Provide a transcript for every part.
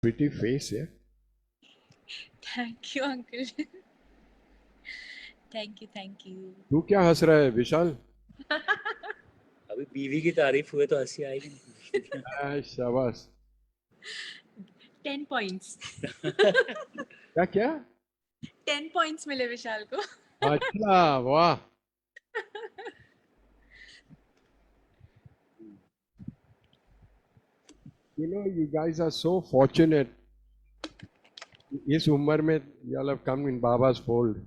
Pretty face, yeah. Thank you, uncle. Thank you, thank you. तू क्या हंस रहा है विशाल? अभी बीवी की तारीफ हुए तो हंसी आएगी नहीं। शाबाश। 10 points. क्या क्या? 10 points मिले विशाल को. अच्छा, वाह। You guys are so fortunate. इस उम्र में you all have come in Baba's fold.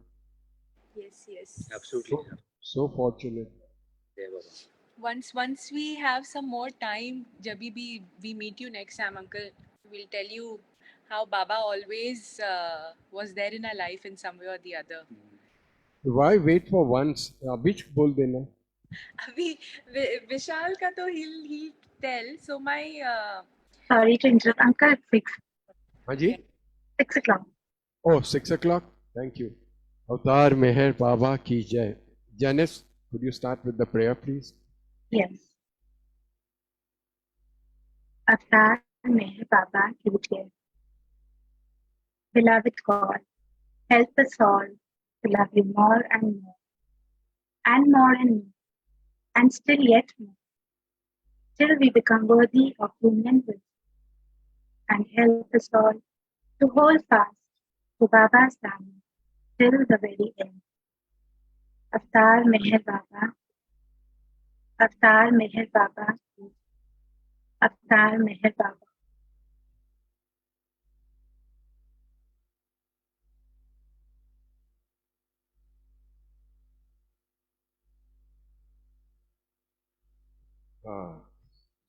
Yes, yes. Absolutely. So fortunate. जय बाबा। Once we have some more time, जब भी we meet you next time, uncle, we'll tell you how Baba always was there in our life in some way or the other. Why wait for once? अभी बोल देना। अभी विशाल का तो he'll tell. So my Sorry to interrupt, uncle. 6. हाँ जी? 6 o'clock. Oh, 6 o'clock. Thank you. अवतार मेहर बाबा की जय. Janice, could you start with the prayer, please? Yes. Avatar Meher Baba ki jai. Beloved God, help us all to love you more and more, and more and more, and still yet more, till we become worthy of union with you, and help us all to hold fast to Baba's dhamma till the very end. Avatar Meher Baba, Avatar Meher Baba, Avatar Meher Baba.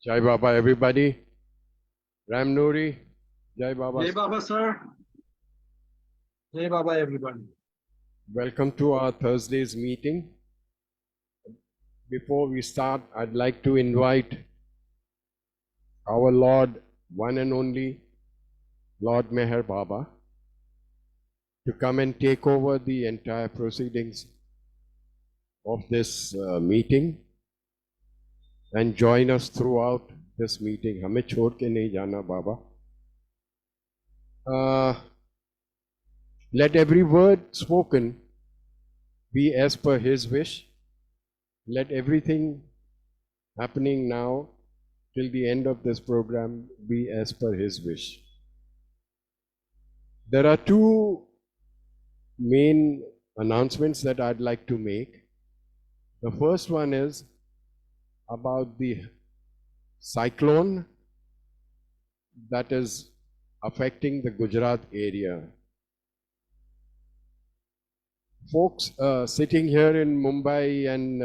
Jai Baba, everybody. Ram Nuri, Jai Baba. Jai Baba, sir. Jai Baba, everybody. Welcome to our Thursday's meeting. Before we start, I'd like to invite our Lord, one and only Lord Meher Baba, to come and take over the entire proceedings of this meeting and join us throughout this meeting. हमें छोड़ के नहीं जाना बाबा. Let every word spoken be as per His wish. Let everything happening now till the end of this program be as per His wish. There are two main announcements that I'd like to make. The first one is about the cyclone that is affecting the Gujarat area. Folks sitting here in Mumbai and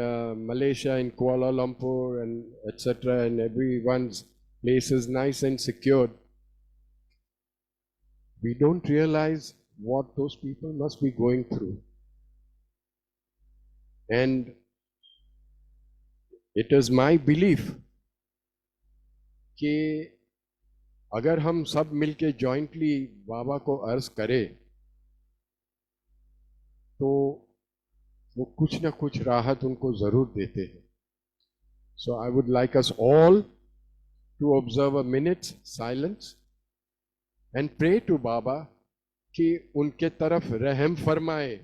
Malaysia, in Kuala Lumpur and etc., and everyone's place is nice and secured. We don't realize what those people must be going through. And it is my belief कि अगर हम सब मिलके jointly बाबा को अर्ज करें तो वो कुछ ना कुछ राहत उनको जरूर देते हैं. So I would like us all to observe a minute's silence and pray to Baba कि उनके तरफ रहम फरमाए.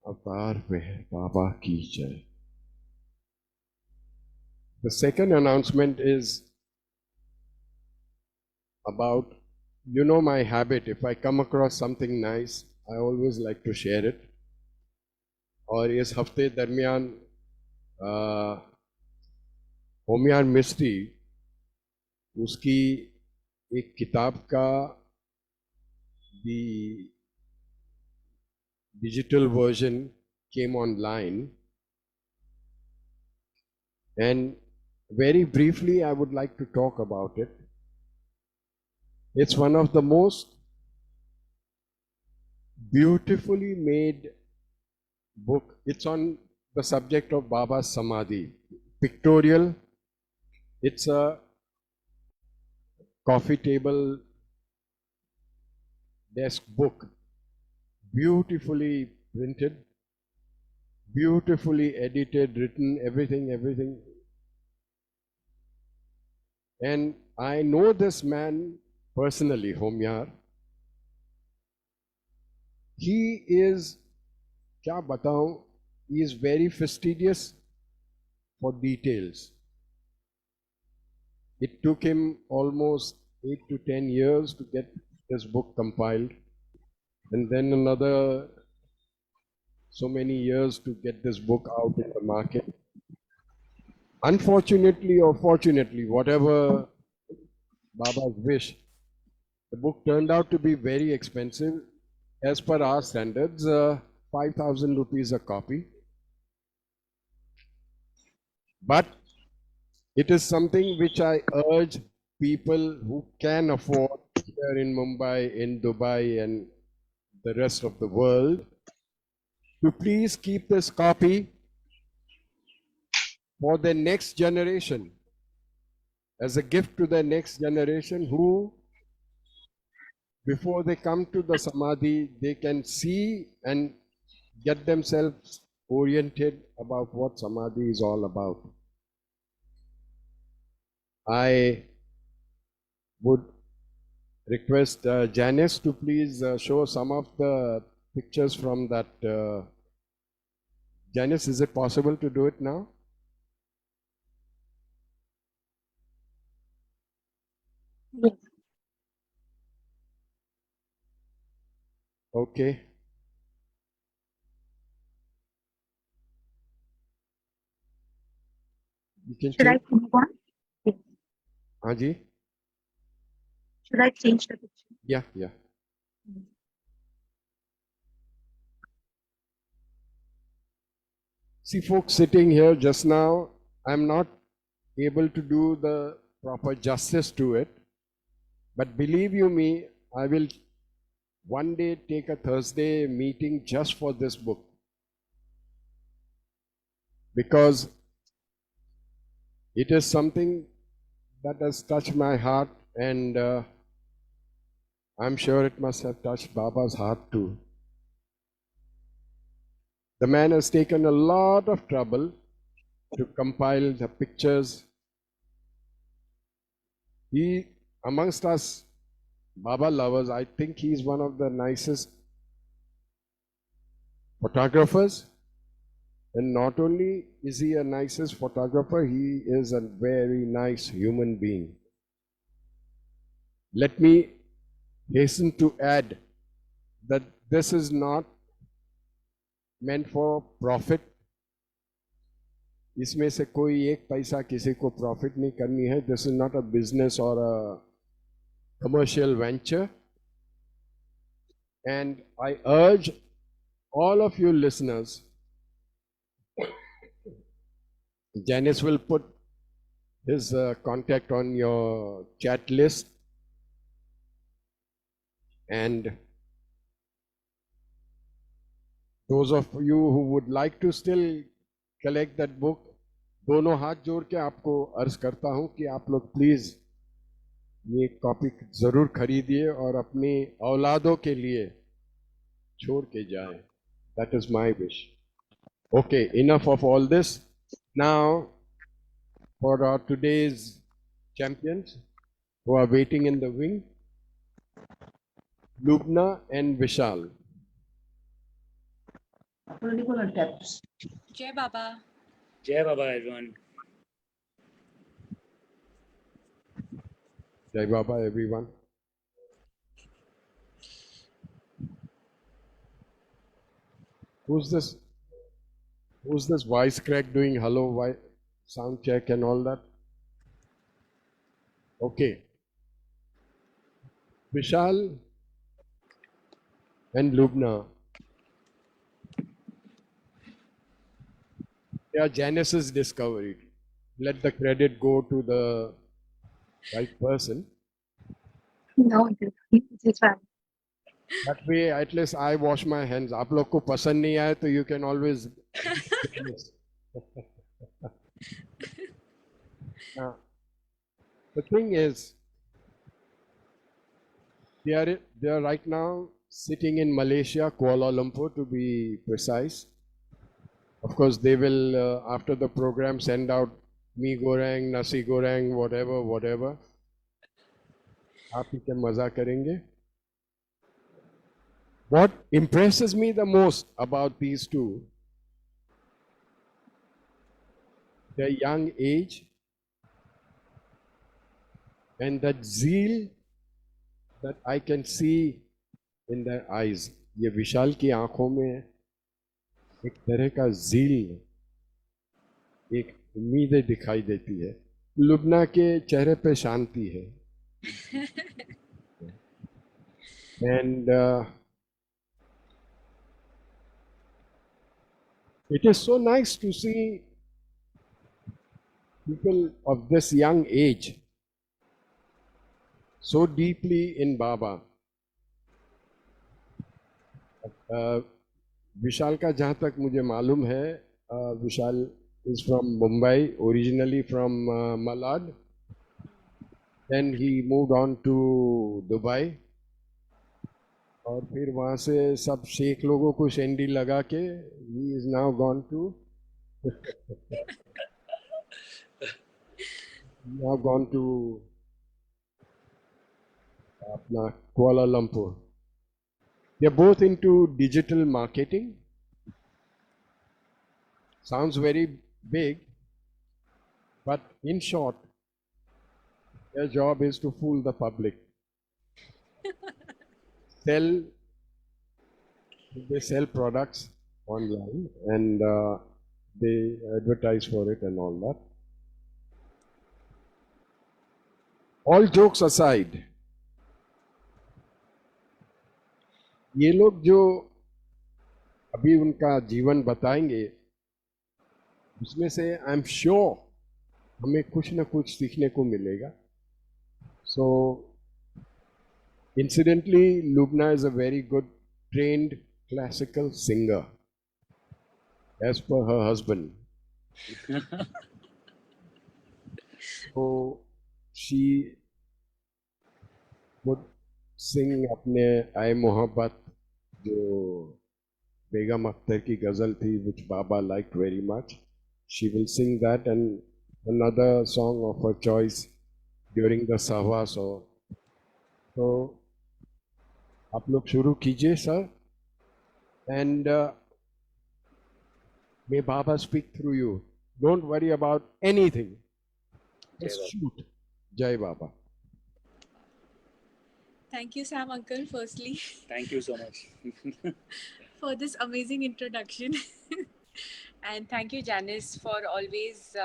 अवतार मेहर बाबा की जय. The second announcement is about, my habit. If I come across something nice, I always like to share it. और इस हफ्ते दरमियान होमियार मिस्त्री उसकी एक किताब का the digital version came online, and very briefly I would like to talk about it. It's one of the most beautifully made book. It's on the subject of Baba's Samadhi. Pictorial. It's a coffee table desk book, beautifully printed, beautifully edited, written, everything. And I know this man personally, Homyar. He is, kya bataun, he is very fastidious for details. It took him almost 8 to 10 years to get this book compiled, and then another so many years to get this book out in the market. Unfortunately or fortunately, whatever Baba's wish, the book turned out to be very expensive. As per our standards, 5,000 rupees a copy. But it is something which I urge people who can afford here in Mumbai, in Dubai, and the rest of the world to please keep this copy for the next generation, as a gift to the next generation who, before they come to the Samadhi, they can see and get themselves oriented about what Samadhi is all about. I would request Janice to please show some of the pictures from that. Janice, is it possible to do it now? Yes. Okay. You can Should I change. move on? Yes. Haji? Should I change the picture? Yeah. See, folks sitting here just now, I'm not able to do the proper justice to it. But believe you me, I will one day take a Thursday meeting just for this book. Because it is something that has touched my heart, and I'm sure it must have touched Baba's heart too. The man has taken a lot of trouble to compile the pictures. He, amongst us Baba lovers, I think he's one of the nicest photographers. And not only is he a nicest photographer, he is a very nice human being. Let me hasten to add that this is not meant for profit. इसमें से कोई एक पैसा किसी को profit नहीं करनी है. This is not a business or a commercial venture. And I urge all of you listeners, Janice will put his contact on your chat list, and those of you who would like to still collect that book, दोनों हाथ जोड़ के आपको अर्ज करता हूं कि आप लोग प्लीज ये कॉपी जरूर खरीदिए और अपनी औलादों के लिए छोड़ के जाए. That is my wish. Okay, enough of all this. Now, for our today's champions who are waiting in the wing, Lubna and Vishal. Jai Baba. Jai Baba, everyone. Jai Baba, everyone. Who's this? Who's this voice crack doing hello, sound check and all that? Okay. Vishal and Lubna. They are Janice's discovery. Let the credit go to the right person. No, it is fine. That way, at least I wash my hands. आप लोग को पसंद नहीं आए तो you can always. Now, the thing is, they are right now sitting in Malaysia, Kuala Lumpur to be precise. Of course, they will after the program send out mee goreng, nasi goreng, whatever. आप ही के मजा करेंगे. What impresses me the most about these two, their young age and that zeal that I can see in their eyes. ये विशाल की आंखों में एक तरह का zeal, एक उम्मीदें दिखाई देती है. लुबना के चेहरे पे शांति है. And it is so nice to see people of this young age so deeply in Baba. विशाल का जहाँ तक मुझे मालूम है, विशाल is from Mumbai, originally from Malad. Then he moved on to Dubai. और फिर वहाँ से सब शेख लोगों को शेंडी लगा के he is now gone to अपना Kuala Lumpur. They're both into digital marketing. Sounds very big, but in short, their job is to fool the public. They sell products online and they advertise for it and all that. All jokes aside, ये लोग जो अभी उनका जीवन बताएंगे, उसमें से I am sure हमें कुछ ना कुछ सीखने को मिलेगा. So, incidentally, Lubna is a very good trained classical singer, as per her husband. So, she would sing अपने आए मोहब्बत जो बेगम अख्तर की गजल थी, which Baba liked very much. She will sing that and another song of her choice during the Sahwa. So आप लोग शुरू कीजिए sir, and may Baba speak through you. Don't worry about anything. Just shoot. Jai Baba. Thank you, Sam Uncle, firstly, Thank you so much. for this amazing introduction. And thank you, Janice, for always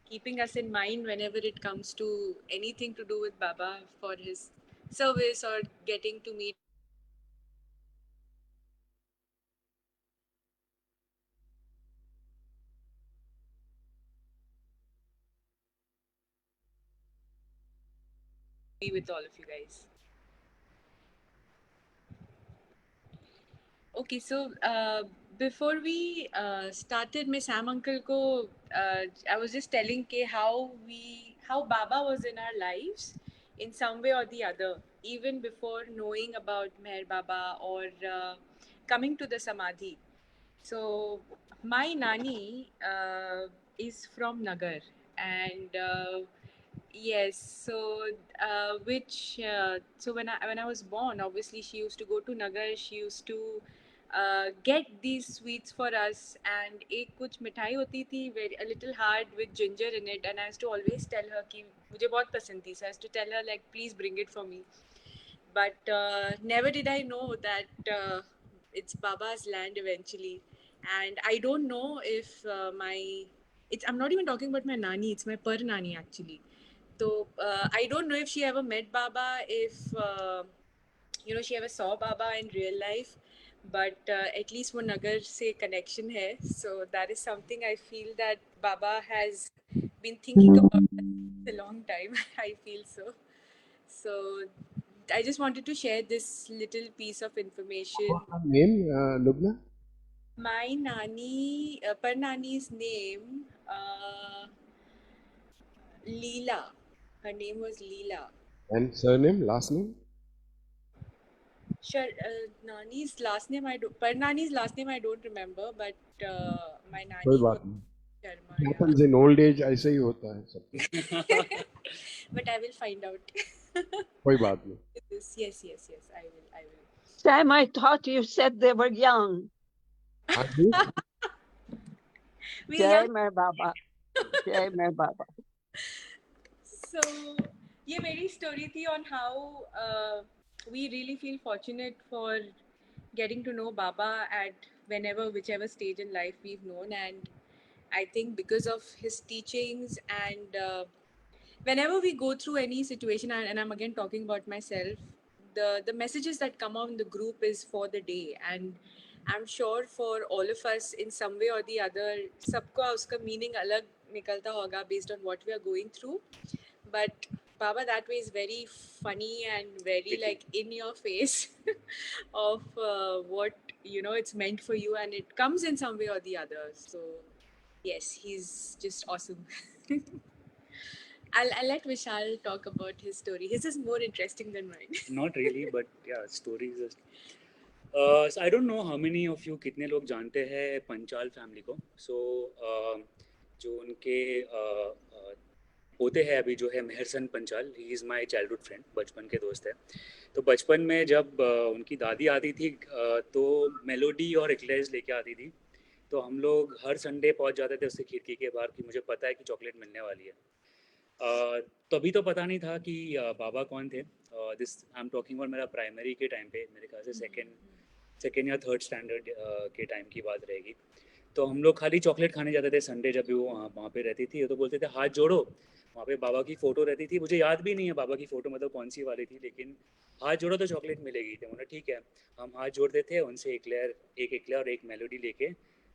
keeping us in mind whenever it comes to anything to do with Baba, for his service or getting to meet. Be with all of you guys. Okay, so before we started, Miss Sam Uncle ko, I was just telling ke how Baba was in our lives in some way or the other, even before knowing about Meher Baba or coming to the Samadhi. So my nani is from Nagar, and yes, so so when I was born, obviously she used to go to Nagar. She used to get these sweets for us, and एक कुछ मिठाई होती थी, very a little hard with ginger in it, and I used to always tell her कि मुझे बहुत पसंद थी. So I used to tell her like, please bring it for me. But never did I know that it's Baba's land eventually, and I don't know if I'm not even talking about my nani. It's my per nani actually. So I don't know if she ever met Baba, if she ever saw Baba in real life, but at least वो नगर से connection है. So that is something I feel that Baba has been thinking about a long time. I feel so. So I just wanted to share this little piece of information. What's her name, Lubna? My nani, Parnani's name, Leela. Her name was Leela. And surname, last name? Sure, Nani's last name Parnani's last name I don't remember, but my कोई nani बात was नहीं. Sharma. It Yeah. happens in old age, ऐसे ही होता है सब. But I will find out. कोई बात नहीं. Yes, I will. Sam, I thought you said they were young. हाँ जी. We Jai young. Mer Baba. Jai Mer Baba. So ये मेरी story थी on how we really feel fortunate for getting to know Baba at whichever stage in life we've known, and I think because of his teachings and whenever we go through any situation, and I'm again talking about myself, the messages that come out in the group is for the day, and I'm sure for all of us in some way or the other, सबका उसका meaning अलग निकलता होगा based on what we are going through. But Baba that way is very funny and very like in your face of what it's meant for you, and it comes in some way or the other. So yes, he's just awesome. I'll let Vishal talk about his story. His is more interesting than mine. Not really, but yeah, stories is. So I don't know how many of you कितने लोग जानते हैं Panchal family को. So जो उनके होते हैं अभी जो है Mehersan Panchal, he is my childhood friend, बचपन के दोस्त है. तो बचपन में जब उनकी दादी आती थी तो मेलोडी और एक्लेयर्स लेके आती थी. तो हम लोग हर संडे पहुंच जाते थे उससे खिड़की के बाहर कि मुझे पता है कि चॉकलेट मिलने वाली है. तभी तो पता नहीं था कि बाबा कौन थे. This I am talking about मेरा प्राइमरी के टाइम पे, मेरे ख्याल से सेकेंड या थर्ड स्टैंडर्ड के टाइम की बात रहेगी. तो हम लोग खाली चॉकलेट खाने जाते थे संडे जब भी वो वहाँ पे रहती थी. तो बोलते थे हाथ जोड़ो, वहाँ पे बाबा की फ़ोटो रहती थी. मुझे याद भी नहीं है बाबा की फ़ोटो मतलब कौन सी वाली थी, लेकिन हाथ जोड़ो तो चॉकलेट मिलेगी. तो मैंने ठीक है, हम हाथ जोड़ते थे, उनसे एक एक्लेयर और एक मेलोडी लेके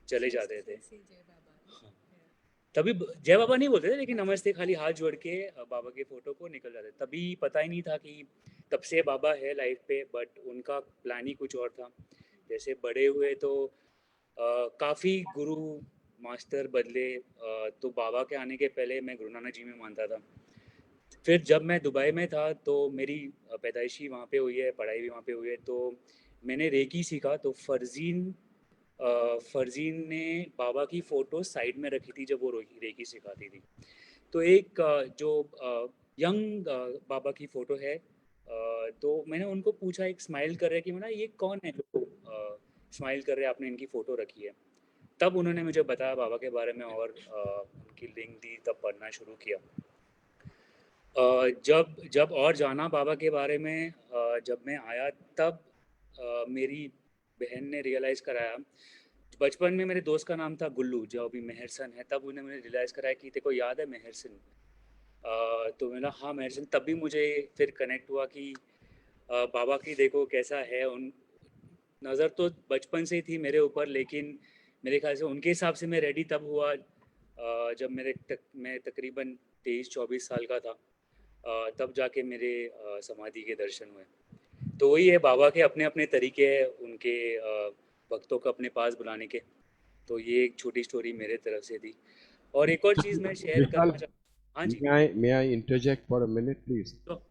चले जाते थे. तभी जय बाबा नहीं बोलते थे, लेकिन नमस्ते खाली हाथ जोड़ के बाबा के फ़ोटो को निकल जाते. तभी पता ही नहीं था कि तब से बाबा है लाइफ पे, बट उनका प्लान ही कुछ और था. जैसे बड़े हुए तो काफ़ी गुरु मास्टर बदले. तो बाबा के आने के पहले मैं गुरु नानक जी में मानता था. फिर जब मैं दुबई में था तो मेरी पैदाइशी वहाँ पे हुई है, पढ़ाई भी वहाँ पे हुई है. तो मैंने रेकी सीखा. तो फरजीन ने बाबा की फ़ोटो साइड में रखी थी जब वो रेकी सिखाती थी. तो एक जो यंग बाबा की फ़ोटो है, तो मैंने उनको पूछा, एक स्माइल कर रहे कि मैंने ये कौन है जो स्माइल कर रहे, आपने इनकी फ़ोटो रखी है. तब उन्होंने मुझे बताया बाबा के बारे में और उनकी लिंक दी, तब पढ़ना शुरू किया. जब और जाना बाबा के बारे में, जब मैं आया तब मेरी बहन ने रियलाइज़ कराया. बचपन में मेरे दोस्त का नाम था गुल्लू, जो अभी मेहरसन है. तब उन्हें मुझे रियलाइज़ कराया कि तेरे को याद है मेहरसन. तो मैंने हाँ मेहरसन. तभी मुझे फिर कनेक्ट हुआ कि बाबा की देखो कैसा है. उन नज़र तो बचपन से ही थी मेरे ऊपर, लेकिन मेरे ख्याल से उनके हिसाब से मैं रेडी तब हुआ जब मैं तकरीबन 23-24 साल का था. तब जाके मेरे समाधि के दर्शन हुए. तो वही है, बाबा के अपने अपने तरीके हैं उनके भक्तों को अपने पास बुलाने के. तो ये एक छोटी स्टोरी मेरे तरफ से थी. और एक और चीज़ मैं शेयर करना चाहता. हाँ जी. May I interject for a minute, please? तो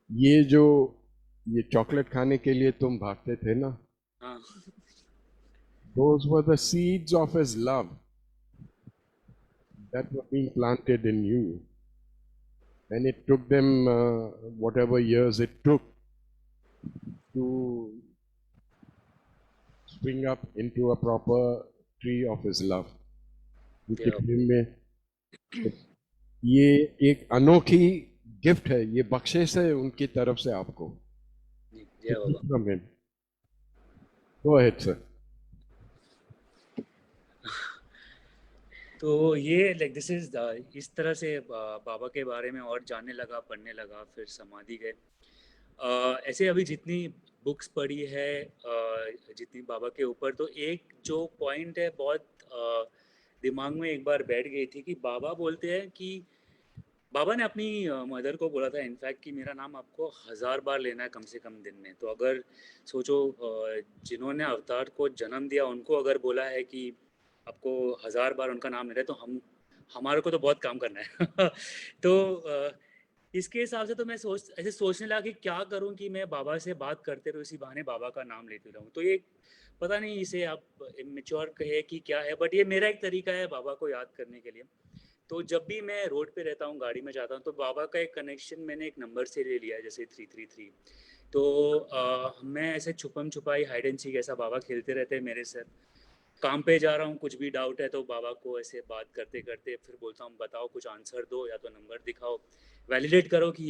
ये चॉकलेट खाने के लिए तुम भागते थे ना, हाँ, those were the seeds of his love that were being planted in you, and it took them whatever years it took to spring up into a proper tree of his love. ये एक अनोखी gift है, ये बख्शिश है उनकी तरफ से आपको. जी, जय बाबा. Go ahead, sir. तो ये लाइक दिस इज इस तरह से बाबा के बारे में और जानने लगा, पढ़ने लगा, फिर समाधि गए. ऐसे अभी जितनी बुक्स पढ़ी है जितनी बाबा के ऊपर, तो एक जो पॉइंट है बहुत दिमाग में एक बार बैठ गई थी कि बाबा बोलते हैं कि बाबा ने अपनी मदर को बोला था इनफैक्ट कि मेरा नाम आपको 1000 बार लेना है कम से कम दिन में। तो अगर सोचो जिन्होंने अवतार को जन्म दिया उनको अगर बोला है कि आपको 1000 बार उनका नाम लेना है, तो हमारे को तो बहुत काम करना है। तो इसके हिसाब से तो मैं ऐसे सोचने लगा कि क्या करूं कि मैं बाबा से बात करते रहूं, इसी बहाने बाबा का नाम लेते रहूं। तो ये पता नहीं इसे आप इमेच्योर कहे कि क्या है, बट ये मेरा एक तरीका है बाबा को याद करने के लिए। तो जब भी मैं रोड पे रहता हूँ, गाड़ी में जाता हूँ, तो बाबा का एक कनेक्शन मैंने एक नंबर से ले लिया है, जैसे 333। तो मैं ऐसे छुपम छुपाई हाइड एंड सीक ऐसा बाबा खेलते रहते हैं मेरे साथ। काम पे जा रहा हूँ, कुछ भी डाउट है तो बाबा को ऐसे बात करते करते फिर बोलता हूँ बताओ कुछ आंसर दो, या तो नंबर दिखाओ, वैलिडेट करो कि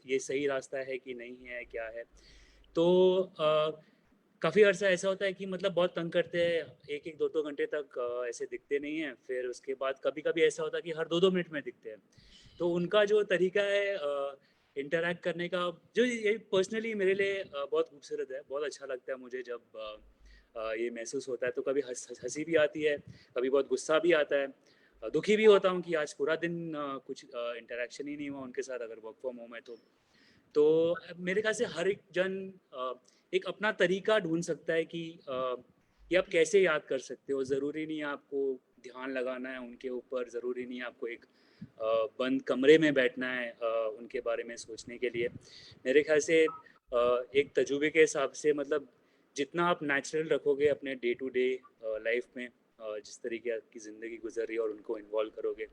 ये सही रास्ता है कि नहीं है, क्या है। तो काफ़ी अर्सा ऐसा होता है कि मतलब बहुत तंग करते हैं, एक एक दो दो घंटे तक ऐसे दिखते नहीं हैं। फिर उसके बाद कभी कभी ऐसा होता है कि हर दो दो मिनट में दिखते हैं। तो उनका जो तरीका है इंटरेक्ट करने का, जो ये पर्सनली मेरे लिए बहुत खूबसूरत है, बहुत अच्छा लगता है मुझे जब ये महसूस होता है। तो कभी हंसी भी आती है, कभी बहुत गुस्सा भी आता है, दुखी भी होता हूँ कि आज पूरा दिन कुछ इंटरेक्शन ही नहीं हुआ उनके साथ, अगर वर्क फ्रॉम होम है तो। तो मेरे ख्याल से हर एक जन एक अपना तरीका ढूंढ सकता है कि आप कैसे याद कर सकते हो। ज़रूरी नहीं है आपको ध्यान लगाना है उनके ऊपर, ज़रूरी नहीं है आपको एक बंद कमरे में बैठना है उनके बारे में सोचने के लिए। मेरे ख्याल से एक तजुर्बे के हिसाब से मतलब जितना आप नेचुरल रखोगे अपने डे टू डे लाइफ में, जिस तरीके आपकी ज़िंदगी गुजर रही है और उनको इन्वॉल्व करोगे,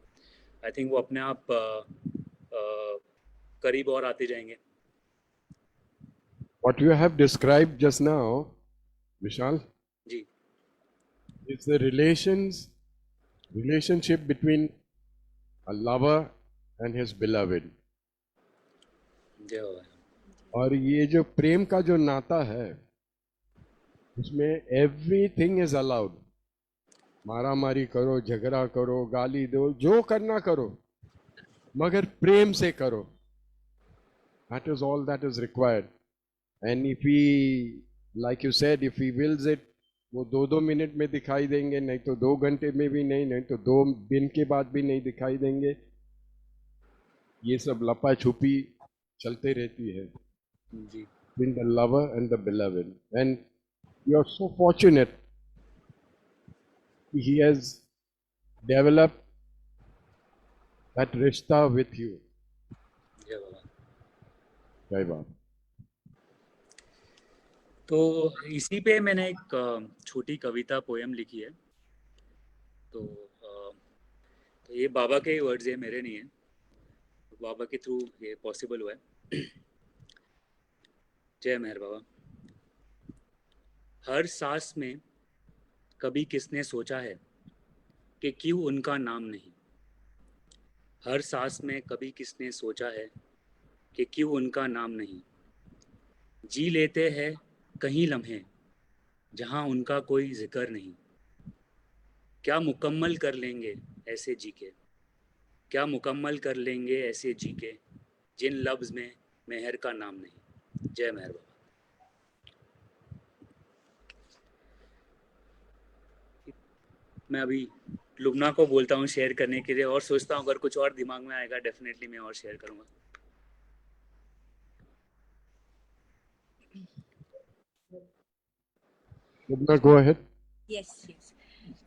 आई थिंक वो अपने आप करीब और आते जाएंगे। What you have described just now, Vishal, ji is the relationship between a lover and his beloved. जय बाबा। और ये जो प्रेम का जो नाता है, उसमें एवरीथिंग इज अलाउड। मारा मारी करो, झगड़ा करो, गाली दो, जो करना करो, मगर प्रेम से करो। That is all that is required. And if he, like you said, if he wills it, वो दो दो मिनट में दिखाई देंगे, नहीं तो 2 घंटे में भी नहीं, नहीं तो 2 दिन के बाद भी नहीं दिखाई देंगे। ये सब लपा छुपी चलते रहती है जी between the lover and the beloved. And you are so fortunate he has developed that rishta with you. जय बाबा। जय बाबा। तो इसी पे मैंने एक छोटी कविता पोयम लिखी है। तो ये बाबा के वर्ड्स है, मेरे नहीं है। बाबा के थ्रू ये पॉसिबल हुआ है। जय मेहर बाबा। हर सांस में कभी किसने सोचा है कि क्यों उनका नाम नहीं। हर सांस में कभी किसने सोचा है कि क्यों उनका नाम नहीं। जी लेते हैं कहीं लम्हे जहां उनका कोई जिक्र नहीं। क्या मुकम्मल कर लेंगे ऐसे जी के, क्या मुकम्मल कर लेंगे ऐसे जी के, जिन लफ्ज़ में मेहर का नाम नहीं। जय मेहर बाबा। मैं अभी लुबना को बोलता हूँ शेयर करने के लिए, और सोचता हूँ अगर कुछ और दिमाग में आएगा डेफिनेटली मैं और शेयर करूँगा। Lubna, go ahead. Yes, yes.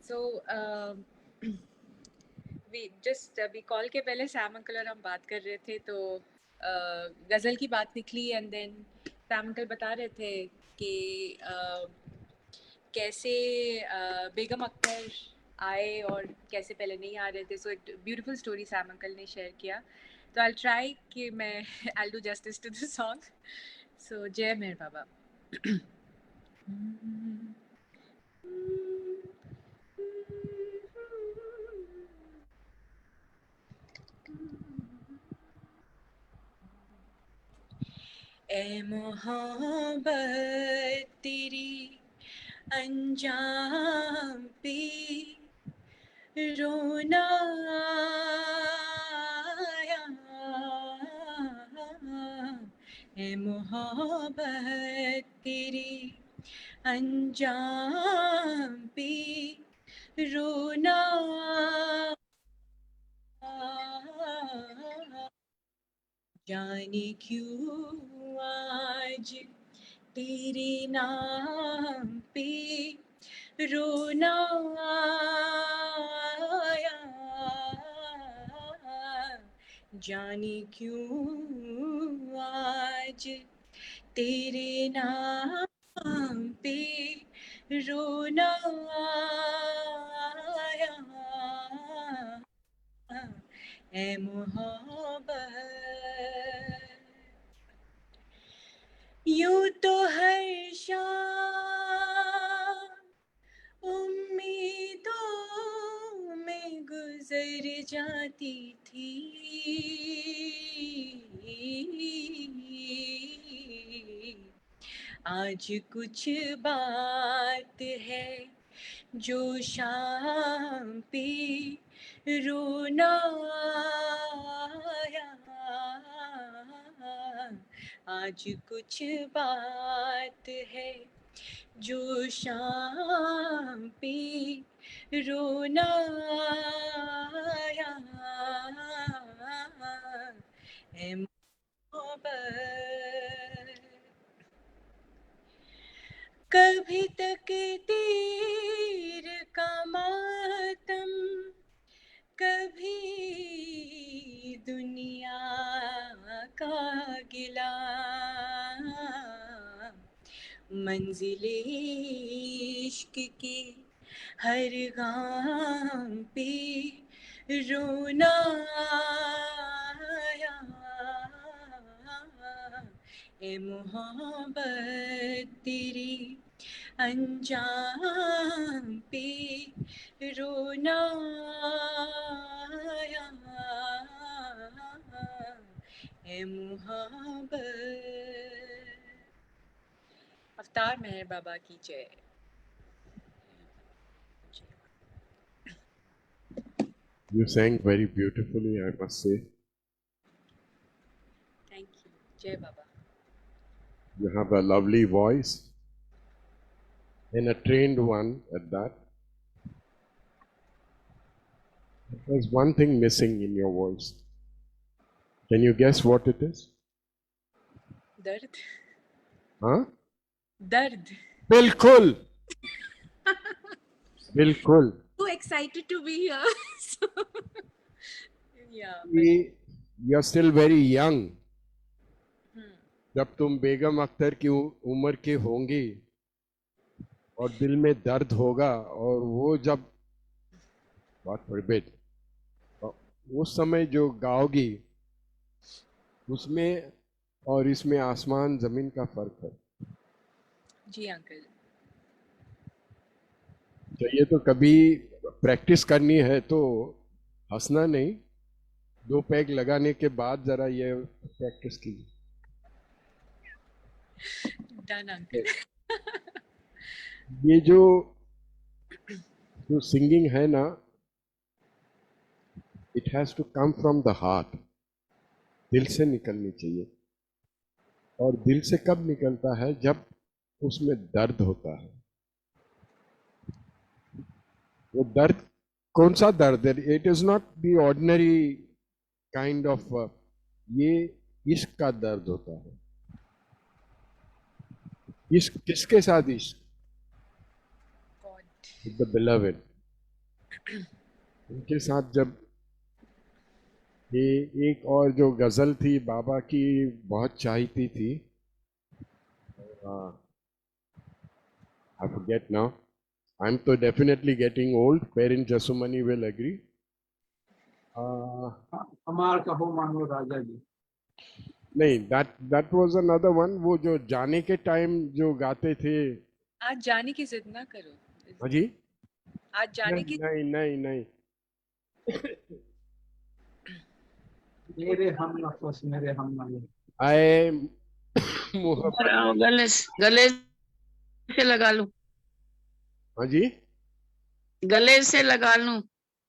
So, we just अभी कॉल के पहले सैम अंकल और हम बात कर रहे थे, तो गज़ल की बात निकली एंड देन सैम अंकल बता रहे थे कि कैसे बेगम अख्तर आए और कैसे पहले नहीं आ रहे थे। सो एक ब्यूटीफुल स्टोरी सैम अंकल ने शेयर किया। तो आई ट्राई कि मैं I do justice to the song. So जय मेहर बाबा। ए मोहब्बत तेरी अंजाम पे रोना आया। ए मोहब्बत तेरी अंजाम पे रोना आया। जाने क्यों आज तेरे नाम पे रोना आया, जाने क्यों आज तेरे नाम पे रोना आया, ऐ मोहब्बत यूं तो हर शाम उम्मीदों में गुजर जाती थी, आज कुछ बात है जो शाम पे रोना आया, आज कुछ बात है जो शाम पे रोना आया, ऐ मोहब्बत कभी तकदीर का मातम, कभी दुनिया का गिला, मंजिले इश्क की हर गाम पे रोना आया, ए मोहब्बत तेरी अंजाम पे रोना आया, ए मोहब्बत। अवतार मेहर बाबा की जय। You sang very beautifully, I must say. Thank you. जय बाबा। You have a lovely voice and a trained one at that. There's one thing missing in your voice. Can you guess what it is? दर्द Huh? दर्द। Bilkul! Bilkul. So excited to be here. So, yeah. You're still very young. जब तुम बेगम अख्तर की उम्र के होंगी और दिल में दर्द होगा और वो जब बात फोरबिड उस समय जो गाओगी उसमें और इसमें आसमान जमीन का फर्क है। जी अंकल। चाहिए तो कभी प्रैक्टिस करनी है तो हंसना नहीं, 2 पैग लगाने के बाद जरा ये प्रैक्टिस कीजिए। Done uncle. ये जो सिंगिंग है ना, it has to come from the heart, दिल से निकलनी चाहिए। और दिल से कब निकलता है? जब उसमें दर्द होता है। वो दर्द कौन सा दर्द है? It is not the ordinary kind of, ये इश्क का दर्द होता है। इश्क किसके साथ? इश्क विद द बिलवेड, उनके साथ। जब ये एक और जो गजल थी बाबा की बहुत चाहती थी, I forget now. I'm so definitely getting old. Parent Jasumani will agree. हमार कहो मानो राजा जी। नहीं, that was another one. वो जो जाने के टाइम जो गाते थे। आज जाने की जिद ना करो। हाँ जी। आज जाने की नहीं नहीं नहीं। मेरे हम नफस मेरे हम नफस। आए गले से लगा लूं। हाँ जी। गले से लगा लूं।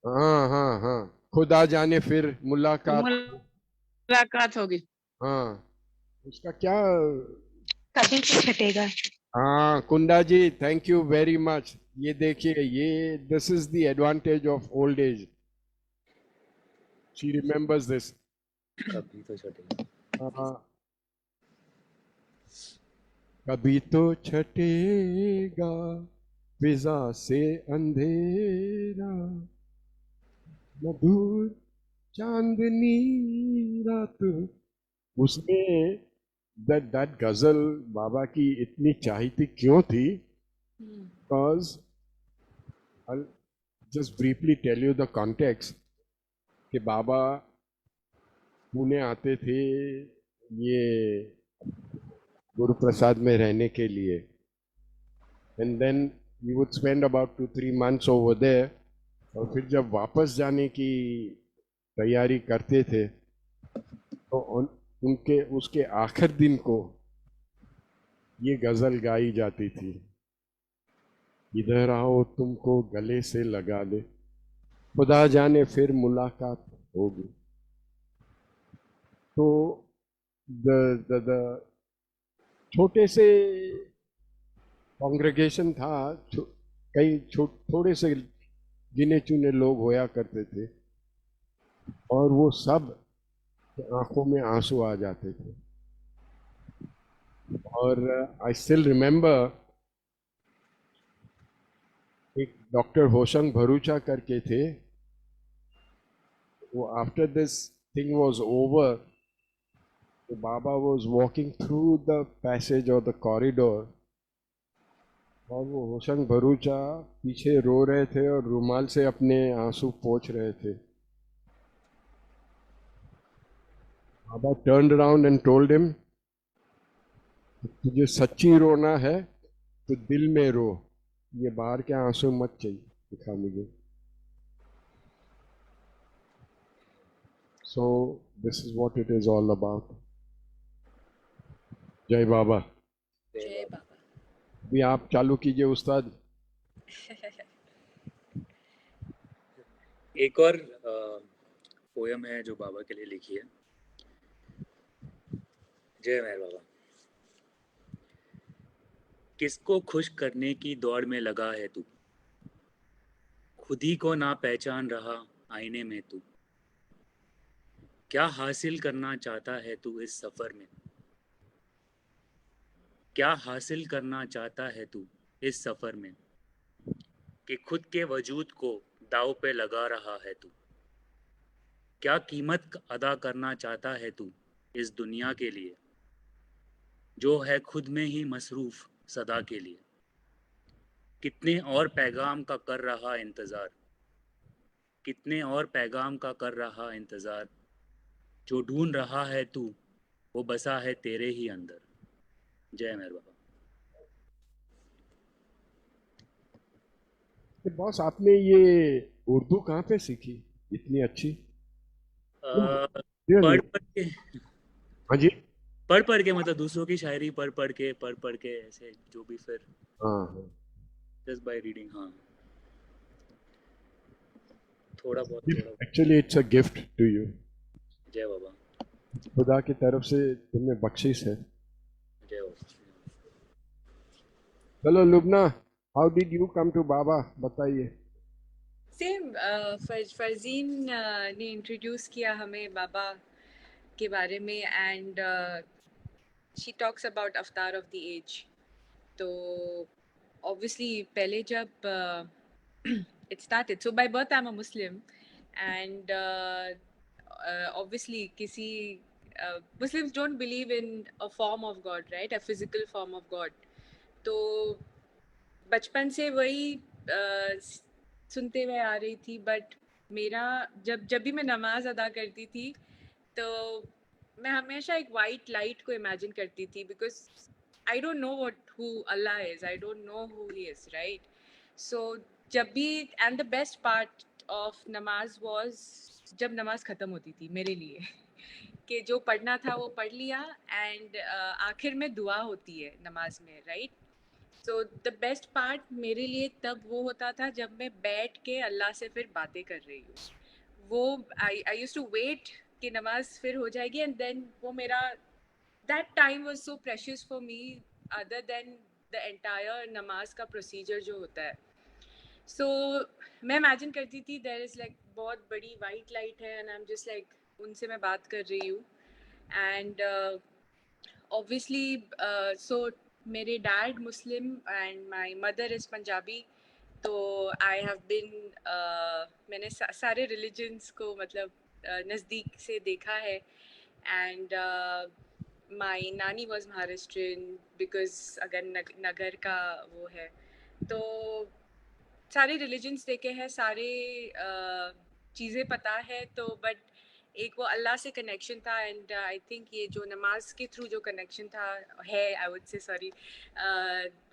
हाँ हाँ हाँ, खुदा जाने फिर मुलाकात होगी। हाँ, उसका क्या? कभी तो छटेगा। हाँ कुंडा जी, थैंक यू वेरी मच। ये देखिए, ये this is the advantage of old age. She remembers this. कभी तो छटेगा। कभी तो छटेगा फिजा से अंधेरा, मधुर चांदनी रात। उसमें दैट गजल बाबा की इतनी चाहती क्यों थी? Because I'll just briefly tell you the context कि बाबा पुणे आते थे ये गुरु प्रसाद में रहने के लिए, and then we would spend about 2-3 months over there, और फिर जब वापस जाने की तैयारी करते थे तो उनके उसके आखिर दिन को ये गजल गाई जाती थी, इधर आओ तुमको गले से लगा ले, खुदा जाने फिर मुलाकात होगी। तो द छोटे से कॉन्ग्रेगेशन था, कई थोड़े से गिने चुने लोग होया करते थे, और वो सब आंखों में आंसू आ जाते थे। और आई स्टिल रिमेम्बर एक डॉक्टर होशंग भरूचा करके थे, वो after this thing was over, Baba was walking through the passage और द कॉरिडोर, और वो होशंग भरूचा पीछे रो रहे थे और रुमाल से अपने आंसू पोंछ रहे थे। बाबा turned around and told him, तुझे सच्ची रोना है तो दिल में रो, ये बाहर के आंसू मत चाहिए दिखा मुझे। So this is what it is all about. जय बाबा। जय बाबा। अभी आप चालू कीजिए उस्ताद। एक और पोयम है जो बाबा के लिए लिखी है। जय मेहर बाबा। किसको खुश करने की दौड़ में लगा है तू, खुद ही को ना पहचान रहा आईने में तू, क्या हासिल करना चाहता है तू इस सफर में, क्या हासिल करना चाहता है तू इस सफर में, कि खुद के वजूद को दाव पे लगा रहा है तू, क्या कीमत अदा करना चाहता है तू इस दुनिया के लिए, जो है खुद में ही मसरूफ सदा के लिए, कितने और पैगाम का कर रहा इंतज़ार, कितने और पैगाम का कर रहा इंतज़ार, जो ढूंढ रहा है तू वो बसा है तेरे ही अंदर। जय मेहर बाबा। बॉस आपने ये उर्दू कहाँ पे सीखी इतनी अच्छी? पढ़ पढ़ के, हाँ जी, पढ़ के मतलब दूसरों की शायरी पढ़ पढ़ के ऐसे जो भी, फिर हाँ, जस्ट बाय रीडिंग। हाँ, थोड़ा बहुत। Actually it's a gift to you. जय बाबा। खुदा की तरफ से तुम्हें बख्शिश है। जय बाबा। चलो Lubna, how did you come to Baba, बताइए। सेम फरजीन ने इंट्रोड्यूस किया हमें बाबा के बारे में, एंड शी टॉक्स अबाउट अवतार ऑफ द एज। तो ऑब्वियसली पहले जब it started, so by birth I'm a Muslim, and obviously किसी Muslims don't believe in a form of God, right, a physical form of God. तो बचपन से वही सुनते हुए आ रही थी, बट मेरा जब भी मैं नमाज अदा करती थी तो मैं हमेशा एक वाइट लाइट को इमेजिन करती थी, because I don't know what who Allah is, I don't know who he is, right? So जब भी, and the best part of नमाज वाज जब नमाज ख़त्म होती थी मेरे लिए कि जो पढ़ना था वो पढ़ लिया, एंड आखिर में दुआ होती है नमाज में, right? So the best part मेरे लिए तब वो होता था जब मैं बैठ के अल्लाह से फिर बातें कर रही हूँ। वो आई यूज्ड टू वेट कि नमाज फिर हो जाएगी, एंड देन वो मेरा that time was so precious for me, other than the entire नमाज का प्रोसीजर जो होता है। सो मैं इमेजिन करती थी देयर इज़ लाइक बहुत बड़ी वाइट लाइट है, and I am just like उनसे मैं बात कर रही हूँ, and obviously so मेरे dad Muslim and my mother is Punjabi, तो I have been मैंने सारे religions को मतलब नज़दीक से देखा है, and my नानी was Maharashtrian because अगर नगर का वो है, तो सारे रिलीजन्स देखे हैं, सारे चीज़ें पता है, तो बट एक वो अल्लाह से कनेक्शन था, एंड आई थिंक ये जो नमाज के थ्रू जो कनेक्शन था है, आई वुड से सॉरी,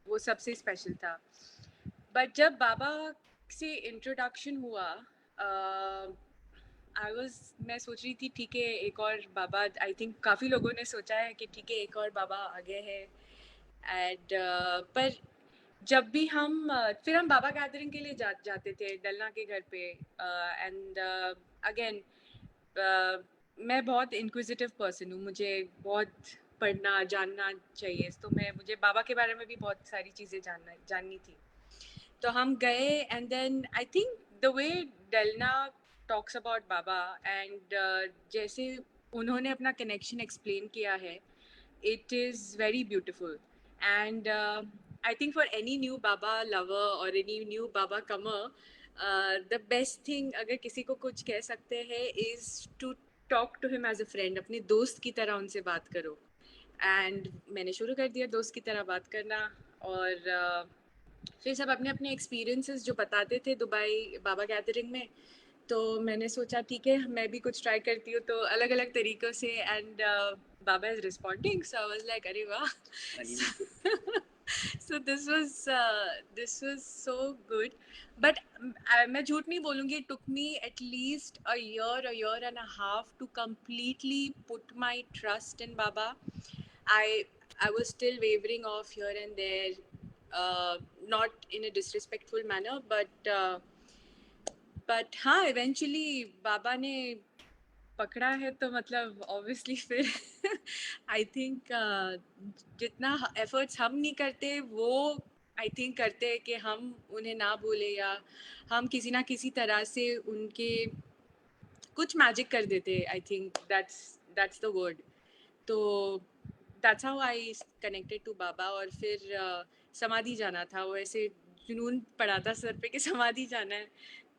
वो सबसे स्पेशल था. बट जब बाबा से इंट्रोडक्शन हुआ, मैं सोच रही थी ठीक है एक और बाबा, आई थिंक काफ़ी लोगों ने सोचा है कि ठीक है एक और बाबा आ गए हैं, एंड पर जब भी फिर हम बाबा गैदरिंग के लिए जाते थे डलना के घर पे, एंड अगेन मैं बहुत इंक्विजिटिव पर्सन हूँ, मुझे बहुत पढ़ना जानना चाहिए, तो मुझे बाबा के बारे में भी बहुत सारी चीज़ें जाननी थी. तो हम गए, and then I think the way डलना टॉक्स अबाउट बाबा, एंड जैसे उन्होंने अपना कनेक्शन एक्सप्लेन किया है, it is very beautiful, and I think for any new Baba lover or any new Baba comer, the best thing अगर किसी को कुछ कह सकते हैं is to talk to him as a friend. अपने दोस्त की तरह उनसे बात करो, and मैंने शुरू कर दिया दोस्त की तरह बात करना, और फिर सब अपने अपने एक्सपीरियंसेस जो बताते थे दुबई बाबा गैदरिंग में, तो मैंने सोचा ठीक है मैं भी कुछ ट्राई करती हूँ, तो अलग अलग तरीक़ों से, and Baba is responding, so I was like अरे वाह. So this was so good, but मैं झूठ नहीं बोलूँगी, it took me at least a year and a half to completely put my trust in Baba. I was still wavering off here and there, not in a disrespectful manner, but हाँ eventually बाबा ने पकड़ा है, तो मतलब obviously फिर I think जितना efforts हम नहीं करते वो I think करते हैं कि हम उन्हें ना भूले, या हम किसी ना किसी तरह से उनके कुछ मैजिक कर देते. I think that's the word. तो that's how I connected to Baba. और फिर समाधि जाना था, वो ऐसे जुनून पड़ा था सर पे कि समाधि जाना है,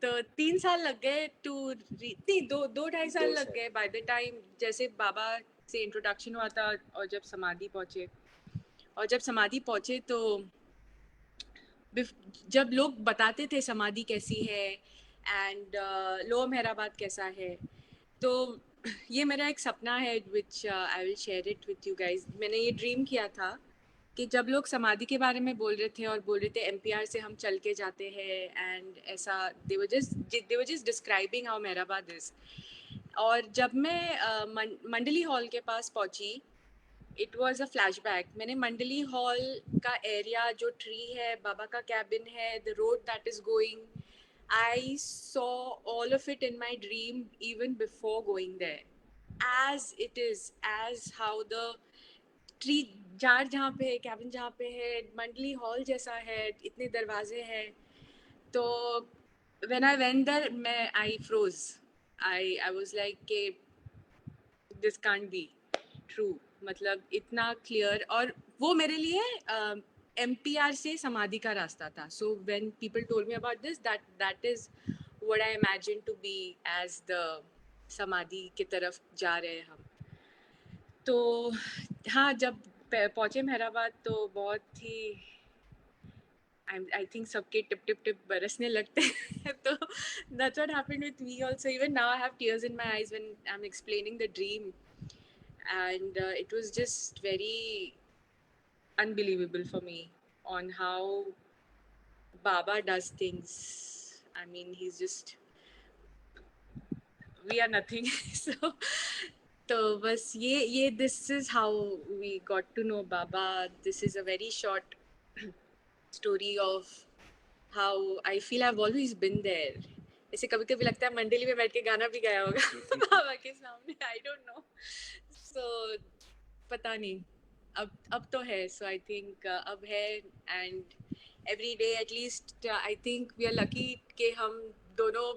तो 3 साल लग गए टू नहीं 2-2.5 साल लग गए बाय द टाइम जैसे बाबा से इंट्रोडक्शन हुआ था, और जब समाधि पहुँचे तो जब लोग बताते थे समाधि कैसी है, एंड लोअर मेहराबाद कैसा है, तो ये मेरा एक सपना है which I will share it with you guys. मैंने ये ड्रीम किया था कि जब लोग समाधि के बारे में बोल रहे थे और बोल रहे थे एमपीआर से हम चल के जाते हैं, एंड ऐसा they were just describing how Mehrabad is. और जब मैं मंडली हॉल के पास पहुंची, इट वॉज अ फ्लैशबैक. मैंने मंडली हॉल का एरिया, जो ट्री है, बाबा का कैबिन है, the road that is going, I saw all of it in my dream even before going there, as it is, as how the tree jar जहाँ पे है, कैबिन जहाँ पे है, मंडली हॉल जैसा है, इतने दरवाजे हैं. तो when I went there, I froze. I was like कि this can't be true. मतलब इतना क्लियर, और वो मेरे लिए MPR से समाधि का रास्ता था. So when people told me about this, that is what I imagined to be as the समाधि की तरफ जा रहे हैं हम. तो हाँ, जब पहुँचे मेहराबाद तो बहुत ही I think सबके टिप टिप टिप बरसने लगते हैं. तो that's what happened with me also. Even now I have tears in my eyes when I'm explaining the dream, and it was just very unbelievable for me on how Baba does things. I mean, he's just, we are nothing. So बस ये this is how we got to know Baba. This is a very short story of how I feel I've always been there. ऐसे कभी कभी लगता है मंडली में बैठ के गाना भी गाया होगा बाबा के सामने. I don't know. So पता नहीं, अब तो है. So I think अब है, and every day at least I think we are lucky कि हम दोनों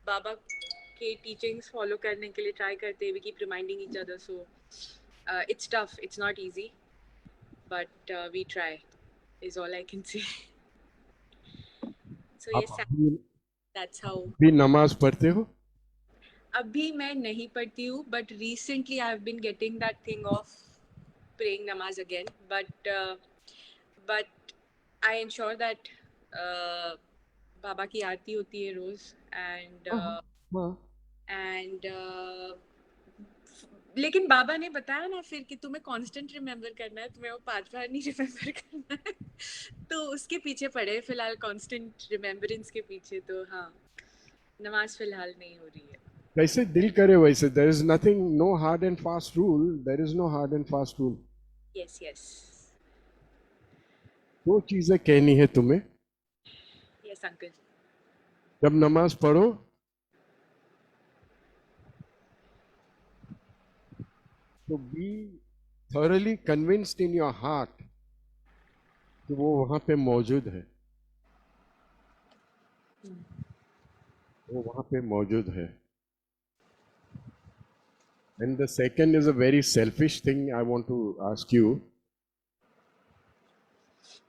बाबा के टीचिंग्स फॉलो करने के लिए ट्राई करते हैं. We keep reminding each other. So It's tough. It's not easy, but we try. Is all I can say. So आप yes, अभी that's how. भी नमाज पढ़ते हो? अभी मैं नहीं पढ़ती हूँ, but recently I've been getting that thing of praying namaz again. But I ensure that बाबा की आरती होती है रोज हाँ। एंड लेकिन बाबा ने बताया ना फिर कि तुम्हें कांस्टेंट रिमेम्बर करना है, तुम्हें वो 5 बार नहीं रिमेम्बर करना है तो उसके पीछे पड़े फिलहाल, कांस्टेंट रिमेम्बरेंस के पीछे। तो हाँ, नमाज फिलहाल नहीं हो रही है। जैसे दिल करे वैसे, there is nothing, no hard and fast rule, there is no hard and fast rule. Yes yes दो चीजें कहनी है तुम्हें यस अंकल। जब नमाज पढ़ो, तो B thoroughly convinced in your heart कि वो वहां पे मौजूद है, वो वहां पे मौजूद है। And the second is a very selfish thing I want to ask you,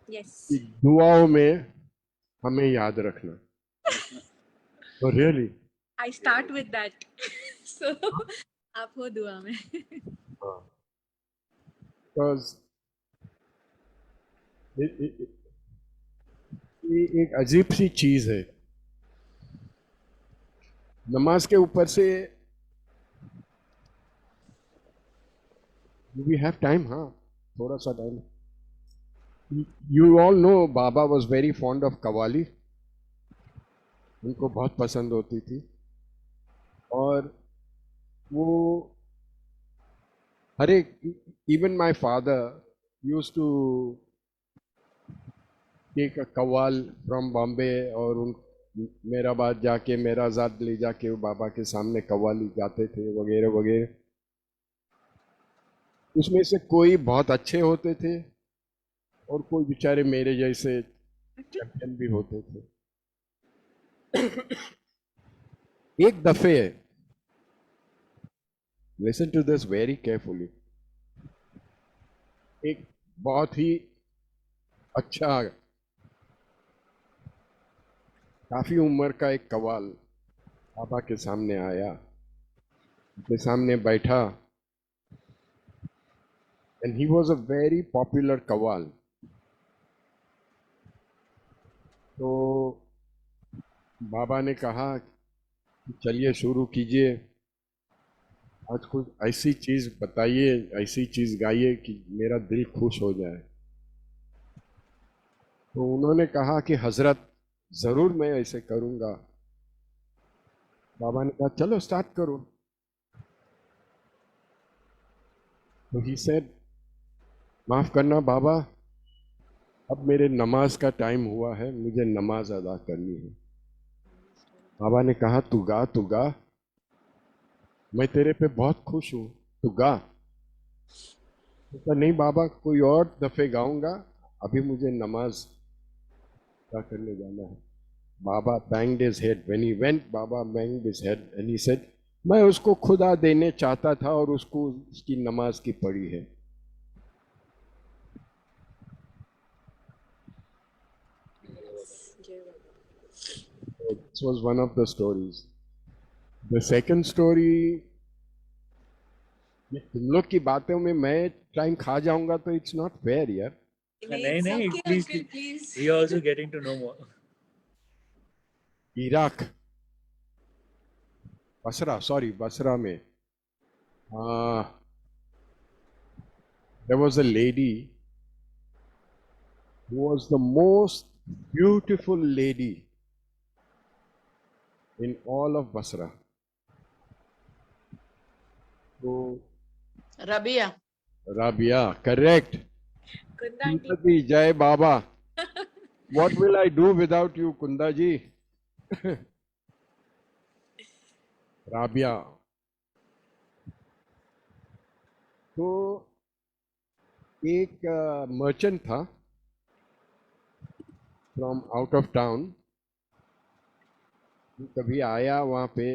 yes कि दुआओं में हमें याद रखना। तो really I start with that so आप हो दुआ में। बिकॉज ये एक अजीब सी चीज है, नमाज के ऊपर से वी हैव टाइम, हाँ थोड़ा सा time. You all know Baba was very fond of qawwali, उनको बहुत पसंद होती थी, और वो हर एक, even my father use to take a qawwal from Bombay, और उन मेरा बात जाके, मेरा आजाद ले जाके वो बाबा के सामने कव्वाली गाते थे वगैरह वगैरह। उसमें से कोई बहुत अच्छे होते थे और कोई बेचारे मेरे जैसे चैंपियन भी होते थे। एक दफे, listen to this very carefully, एक बहुत ही अच्छा, काफी उम्र का एक कव्वाल बाबा के सामने आया, उनके सामने बैठा, and he was a very popular qawwal. तो बाबा ने कहा कि चलिए शुरू कीजिए, आज कुछ ऐसी चीज बताइए, ऐसी चीज गाइए कि मेरा दिल खुश हो जाए। तो उन्होंने कहा कि हजरत जरूर मैं ऐसे करूंगा। बाबा ने कहा चलो स्टार्ट करो। तो ही सेड, माफ करना बाबा, अब मेरे नमाज का टाइम हुआ है, मुझे नमाज अदा करनी है। बाबा ने कहा तू गा, तू गा, मैं तेरे पे बहुत खुश हूं, तू गा। तो कहा नहीं बाबा, कोई और दफे गाऊंगा, अभी मुझे नमाज अदा करने जाना है। बाबा banged his head. When he went, Baba banged his head and he said, मैं उसको खुदा देने चाहता था और उसको उसकी नमाज की पड़ी है। So this was one of the stories. The second story, ये तुम लोग की बातों में मैं टाइम खा जाऊंगा तो इट्स नॉट फेयर यार। नहीं, please, please we are also getting to know more. Iraq, Basra, sorry Basra में, there was a lady who was the most beautiful lady in all of Basra. So Rabia. Rabia, correct. Kunda aunty. Kundaji, Jai Baba. What will I do without you, Kundaji? Rabia. तो एक merchant था from out of town, कभी आया वहाँ पे,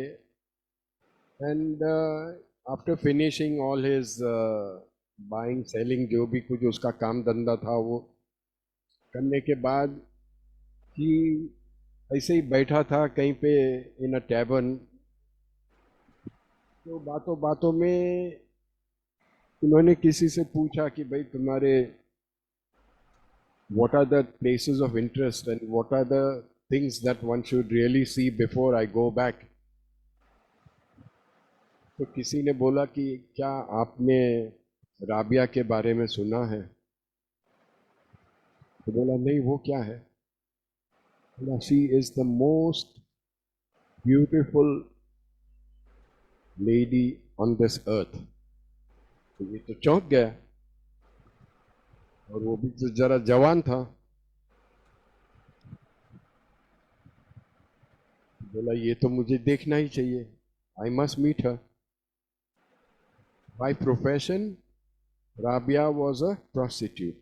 and after finishing all his buying selling, जो भी कुछ उसका काम धंधा था वो करने के बाद ही ऐसे ही बैठा था कहीं पे इन अ टैबर्न। तो बातों बातों में उन्होंने किसी से पूछा कि भाई तुम्हारे what are the places of interest and what are the things that one should really see before I go back. तो किसी ने बोला कि क्या आपने राबिया के बारे में सुना है? तो बोला नहीं, वो क्या है? बोला she is the most beautiful lady on this earth. तो ये तो चौंक गया, और वो भी तो जरा जवान था। बोला ये तो मुझे देखना ही चाहिए, I must meet her. By profession Rabia was a prostitute.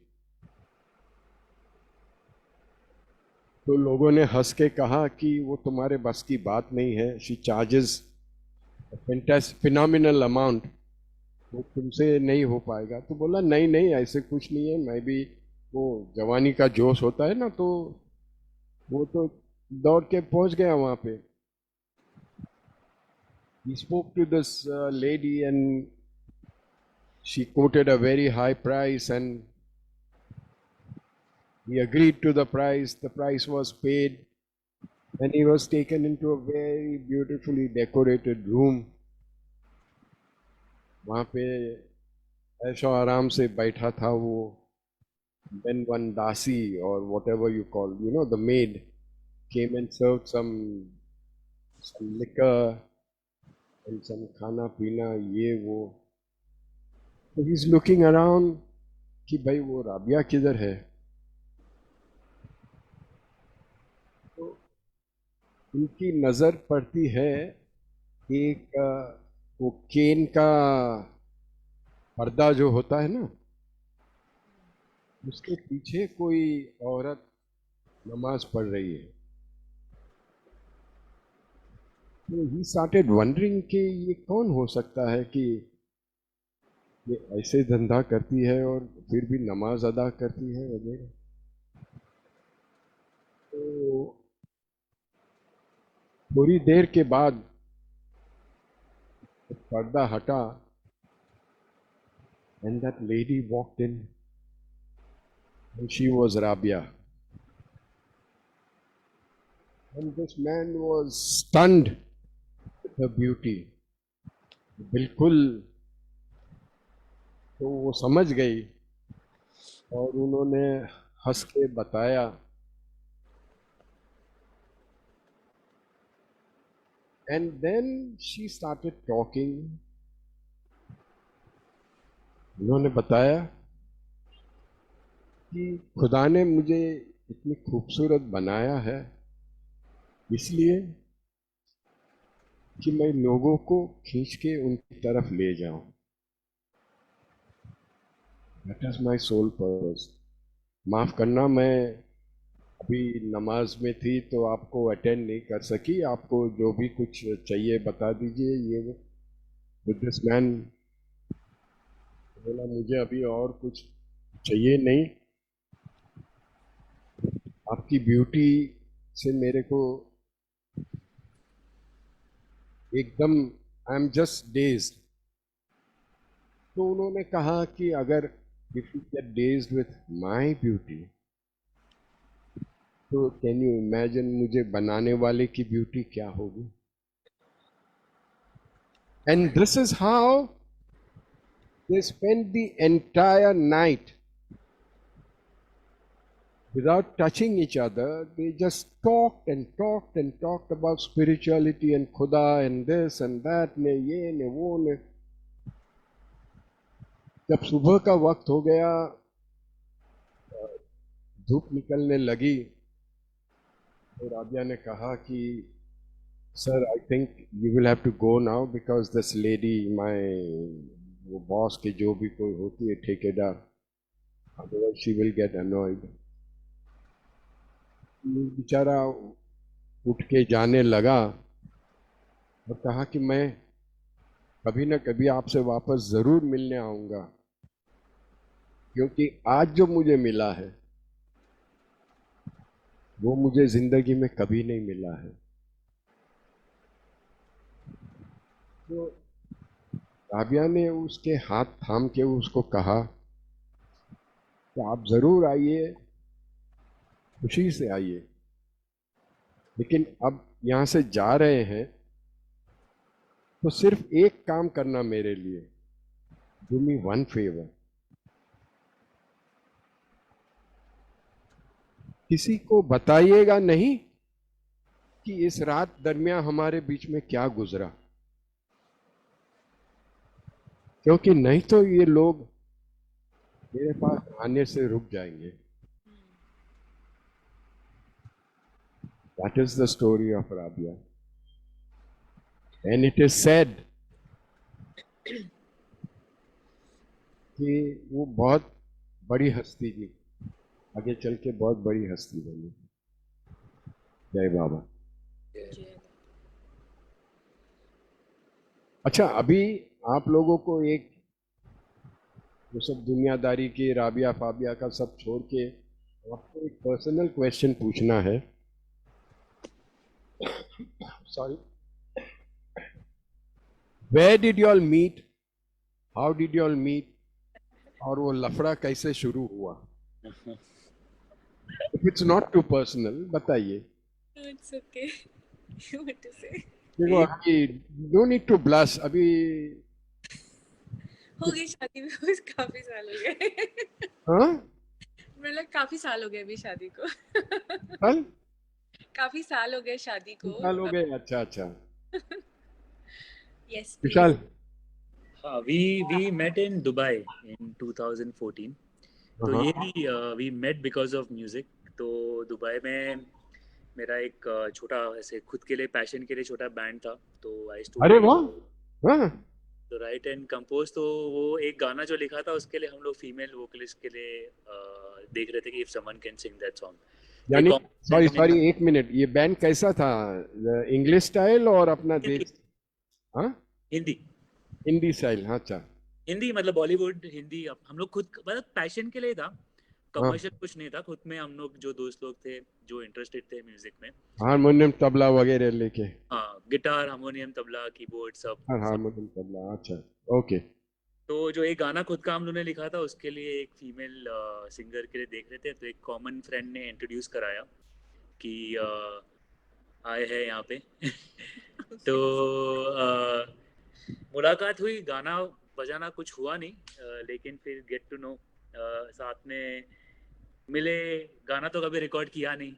तो लोगों ने हंस के कहा कि वो तुम्हारे बस की बात नहीं है, शी चार्जेस फिनोमिनल अमाउंट, वो तुमसे नहीं हो पाएगा। तो बोला नहीं नहीं, ऐसे कुछ नहीं है, मैं भी वो जवानी का जोश होता है ना, तो वो तो दौड़ के पहुंच गया वहां पे। He spoke to this lady and she quoted a very high price and he agreed to the price. The price was paid and he was taken into a very beautifully decorated room. वहाँ पे ऐशो आराम से बैठा था वो। Then one dasi or whatever you call, the maid came and served some liquor and some खाना पीना ये वो। So he's looking around कि भाई वो राबिया किधर है? तो उनकी नजर पड़ती है एक वो केन का पर्दा जो होता है ना, उसके पीछे कोई औरत नमाज पढ़ रही है। तो ही स्टार्टेड वंडरिंग कि ये कौन हो सकता है कि ये ऐसे धंधा करती है और फिर भी नमाज अदा करती है वगैरह। तो थोड़ी देर के बाद पर्दा हटा and that lady walked in and she was Rabia. And this man was stunned with her beauty. बिल्कुल, तो वो समझ गई और उन्होंने हंस के बताया। And then she started talking. उन्होंने बताया कि खुदा ने मुझे इतनी खूबसूरत बनाया है इसलिए कि मैं लोगों को खींच के उनकी तरफ ले जाऊं। That is my sole purpose. माफ करना, मैं अभी नमाज में थी तो आपको अटेंड नहीं कर सकी। आपको जो भी कुछ चाहिए बता दीजिए। ये दिस मैन बोला मुझे अभी और कुछ चाहिए नहीं, आपकी ब्यूटी से मेरे को एकदम आई एम जस्ट डेज्ड। तो उन्होंने कहा कि अगर if you get dazed with my beauty, तो कैन यू इमेजिन मुझे बनाने वाले की ब्यूटी क्या होगी? And this is how they spend the entire night without touching each other. They just talked and talked and talked about spirituality and Khuda and this and that, ne ye ne wo ne। जब सुबह का वक्त हो गया, धूप निकलने लगी, तो राबिया ने कहा कि sir I think you will have to go now because this lady my वो बॉस के जो भी कोई होती है ठेकेदार, otherwise she will get annoyed. बेचारा उठ के जाने लगा और कहा कि मैं कभी ना कभी आपसे वापस जरूर मिलने आऊंगा, क्योंकि आज जो मुझे मिला है वो मुझे जिंदगी में कभी नहीं मिला है। तो राबिया ने उसके हाथ थाम के उसको कहा कि आप जरूर आइए, खुशी से आइए, लेकिन अब यहां से जा रहे हैं तो सिर्फ एक काम करना मेरे लिए, डू मी वन फेवर, किसी को बताइएगा नहीं कि इस रात दरमियान हमारे बीच में क्या गुजरा, क्योंकि नहीं तो ये लोग मेरे पास आने से रुक जाएंगे। That is the story of Rabia. And it is said कि वो बहुत बड़ी हस्ती थी, आगे चल के बहुत बड़ी हस्ती बनी। जय बाबा। अच्छा, अभी आप लोगों को एक वो सब दुनियादारी की राबिया फाबिया का सब छोड़ के आपको एक पर्सनल क्वेश्चन पूछना है। Sorry, where did you all meet, how did you all meet, और वो लफड़ा कैसे शुरू हुआ? If it's not too personal बताइए। It's okay. What to say? देखो अभी नो नीड टू ब्लश, अभी हो गई शादी में काफी साल हो गए। हाँ मतलब काफी साल हो गए अभी शादी को। कल काफी साल हो गए शादी को। साल हो गए। अच्छा अच्छा, yes Vishal. we met in Dubai in 2014. तो ये भी we met because of music. तो दुबई में मेरा एक छोटा ऐसे खुद के लिए पैशन के लिए छोटा बैंड था, तो आई स्टूड अरे वाह, हाँ तो राइट एंड कंपोज। तो वो एक गाना जो लिखा था उसके लिए हम लोग फीमेल वोकलिस्ट के लिए देख रहे थे कि if someone can sing that song. यानी सॉरी एक मिनट, ये बैंड कैसा था? इंग्लिश स्टाइल और अपना देश? हाँ हिंदी हिंदी स्टाइल। हाँ अच्छा, हिंदी मतलब बॉलीवुड हिंदी। अब हम लोग खुद मतलब पैशन के लिए था, कमर्शियल कुछ नहीं था। खुद में हम लोग जो दोस्त लोग थे जो इंटरेस्टेड थे म्यूजिक में, हारमोनियम तबला वगैरह लेके। हाँ गिटार हारमोनियम तबला कीबोर्ड सब। हाँ हारमोनियम तबला, अच्छा ओके। तो जो एक गाना खुद का हम लोगों ने लिखा था उसके लिए एक फीमेल सिंगर के लिए देख रहे थे, तो एक कॉमन फ्रेंड ने इंट्रोड्यूस कराया कि आए हैं यहाँ पे। तो मुलाकात हुई, गाना बजाना कुछ हुआ नहीं, लेकिन फिर गेट टू नो, साथ में मिले। गाना तो कभी रिकॉर्ड किया नहीं,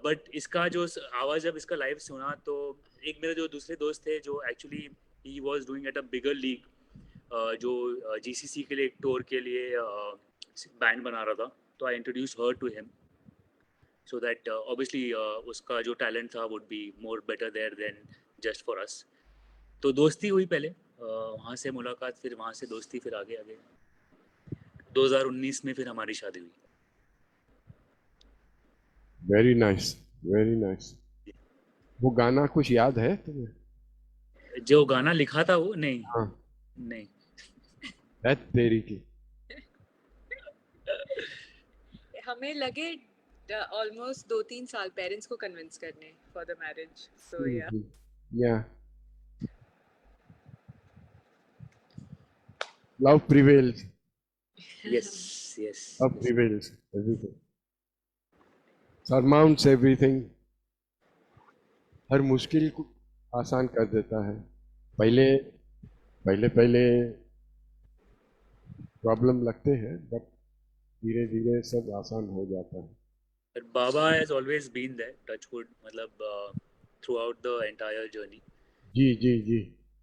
बट इसका जो आवाज़ जब इसका लाइव सुना तो एक मेरे जो दूसरे दोस्त थे जो actually he was doing at a bigger league, जो जीसीसी के लिए एक टूर के लिए बैंड बना रहा था, तो I introduce her to him so that obviously उसका जो टैलेंट था would be more better there than just for us. तो दोस्ती हुई पहले, वहाँ से मुलाकात, फिर वहाँ से दोस्ती, फिर आगे आगे 2019 में फिर हमारी शादी हुई। Very nice, very nice. वो गाना कुछ याद है तुम्हें? जो गाना लिखा था वो नहीं, हाँ नहीं। है तेरी की। हमें लगे ऑलमोस्ट 2-3 साल पेरेंट्स को कन्विंस करने फॉर द मैरिज। सो या love prevails, Yes, yes. love prevails, everything surmounts everything, हर मुश्किल को आसान कर देता है। पहले पहले पहले प्रॉब्लम लगते हैं, बट धीरे धीरे सब आसान हो जाता है। But Baba has always been there, touchwood, मतलब throughout the entire journey. जी जी जी।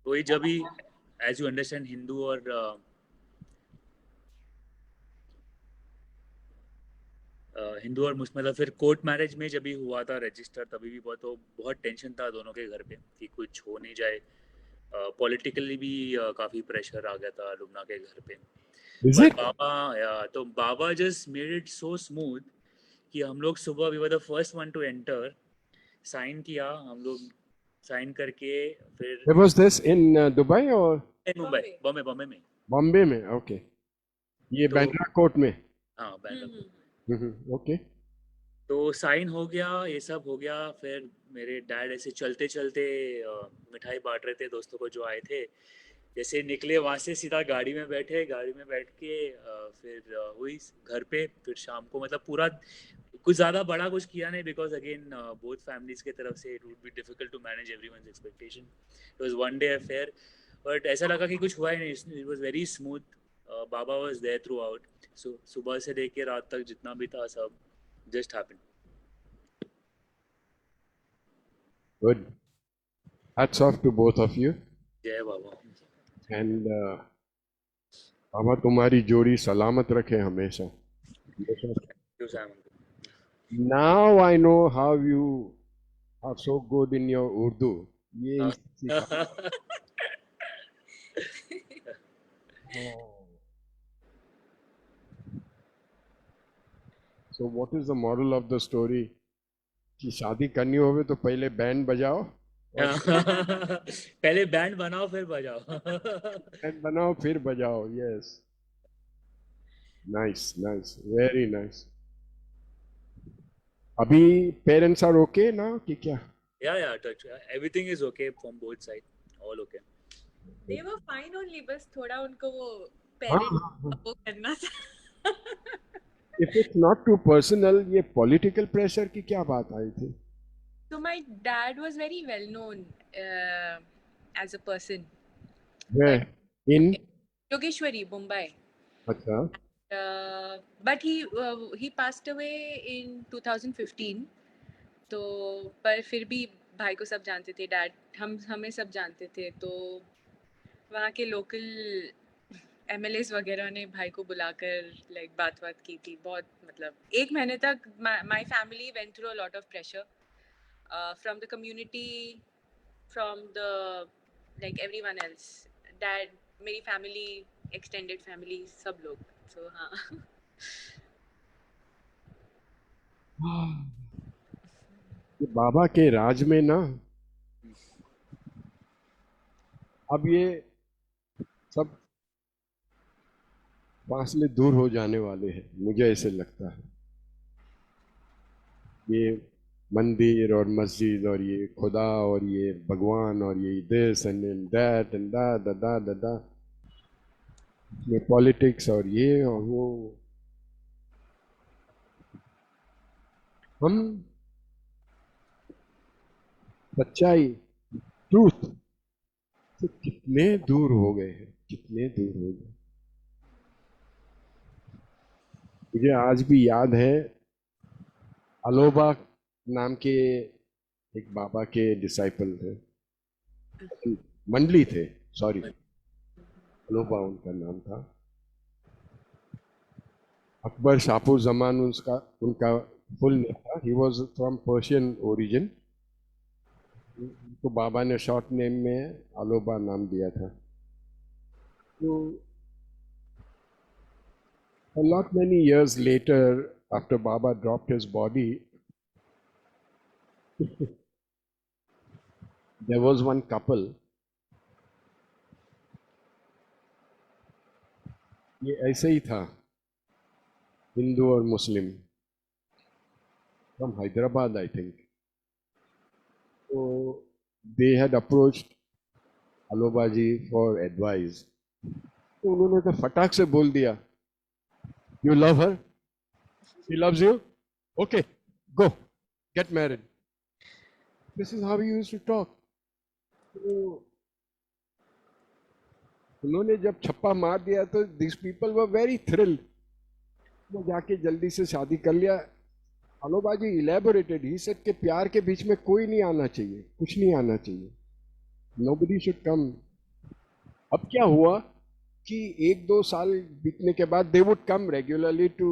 वही जब भी, as you understand, हिंदू और हिंदू और मुस्लिम, मतलब फिर कोर्ट मैरिज में जब भी हुआ था रजिस्टर, तभी भी बहुत टेंशन था दोनों के घर पे कि कुछ हो नहीं जाए। पॉलिटिकली भी काफ़ी प्रेशर आ गया था लुबना के घर पे। Is But it? तो बाबा just made it so smooth कि हम लोग सुबह, we were the first one to enter, sign किया, हम लोग साइन करके फिर Where was this in Dubai or Mumbai Bombay में Bombay में? Okay. ये तो बैंड्रा कोर्ट में. हाँ बैंगलोर Okay. तो साइन हो गया, ये सब हो गया। फिर मेरे डैड ऐसे चलते चलते मिठाई बांट रहे थे दोस्तों को जो आए थे। जैसे निकले वहाँ से सीधा गाड़ी में बैठे, गाड़ी में बैठ के फिर हुई घर पे। फिर शाम को मतलब पूरा कुछ ज़्यादा बड़ा कुछ किया नहीं, बिकॉज अगेन बोथ फैमिलीज के तरफ से it would be difficult to manage everyone's expectation. It was one day affair, but ऐसा लगा कि कुछ हुआ ही नहीं। It was very smooth. Baba was there throughout. So सुबह से लेके रात तक जितना भी था सब just happened. Good. Hats off to both of you. जय बाबा। And बाबा तुम्हारी जोड़ी सलामत रखे हमेशा. You Sam. Now I know how you are so good in your Urdu. ये So what is the moral of the story? कि शादी करनी होवे तो पहले बैंड बजाओ, पहले बैंड बनाओ फिर बजाओ। बैंड बनाओ फिर बजाओ. Yes. Nice, nice, very nice. अभी parents are okay ना कि क्या? Yeah, touch. Everything is okay from both sides. All okay. They were fine only, बस थोड़ा उनको वो हाँ, parent वो करना था। If it's not too personal, ये political pressure की क्या बात आई थी? So my dad was very well known as a person. Where? In? Yogeshwari, Mumbai. अच्छा. But he passed away in 2015. तो पर फिर भी भाई को सब जानते थे, डैड हमें सब जानते थे। तो वहाँ के लोकल MLAs वगैरह ने भाई को बुलाकर लाइक बात की थी। बहुत मतलब 1 महीने तक my family went through a lot of pressure from the community, from the like everyone else. Dad, मेरी family, extended family, सब लोग। So हाँ। ये बाबा के राज में ना अब ये सब फासले दूर हो जाने वाले हैं, मुझे ऐसे लगता है. ये मंदिर और मस्जिद और ये खुदा और ये भगवान और ये दिस एंड दैट एंड दा ये पॉलिटिक्स और ये और वो, हम सच्चाई ट्रूथ से कितने दूर हो गए हैं, कितने दूर हो गए. मुझे आज भी याद है अलोबा नाम के एक बाबा के डिसाइपल थे, मंडली थे, सॉरी, अलोबा उनका नाम था. अकबर शापुर जमान उनका फुल नेम था. He was from Persian origin. तो बाबा ने शॉर्ट नेम में अलोबा नाम दिया था. तो a lot many years later, after Baba dropped his body, there was one couple. ये ऐसे ही था, हिंदू और मुस्लिम, from Hyderabad, I think. So they had approached Aloba ji for advice. तो उन्होंने तो फटाक से बोल दिया, you love her, she loves you, okay, go, get married. This is how we used to talk. तो उन्होंने जब छप्पा मार दिया तो these people were very thrilled. वो जाके जल्दी से शादी कर लिया. अलोबा जी elaborated, he said कि प्यार के बीच में कोई नहीं आना चाहिए, कुछ नहीं आना चाहिए, nobody should come. अब क्या हुआ कि 1-2 साल बीतने के बाद they would come regularly to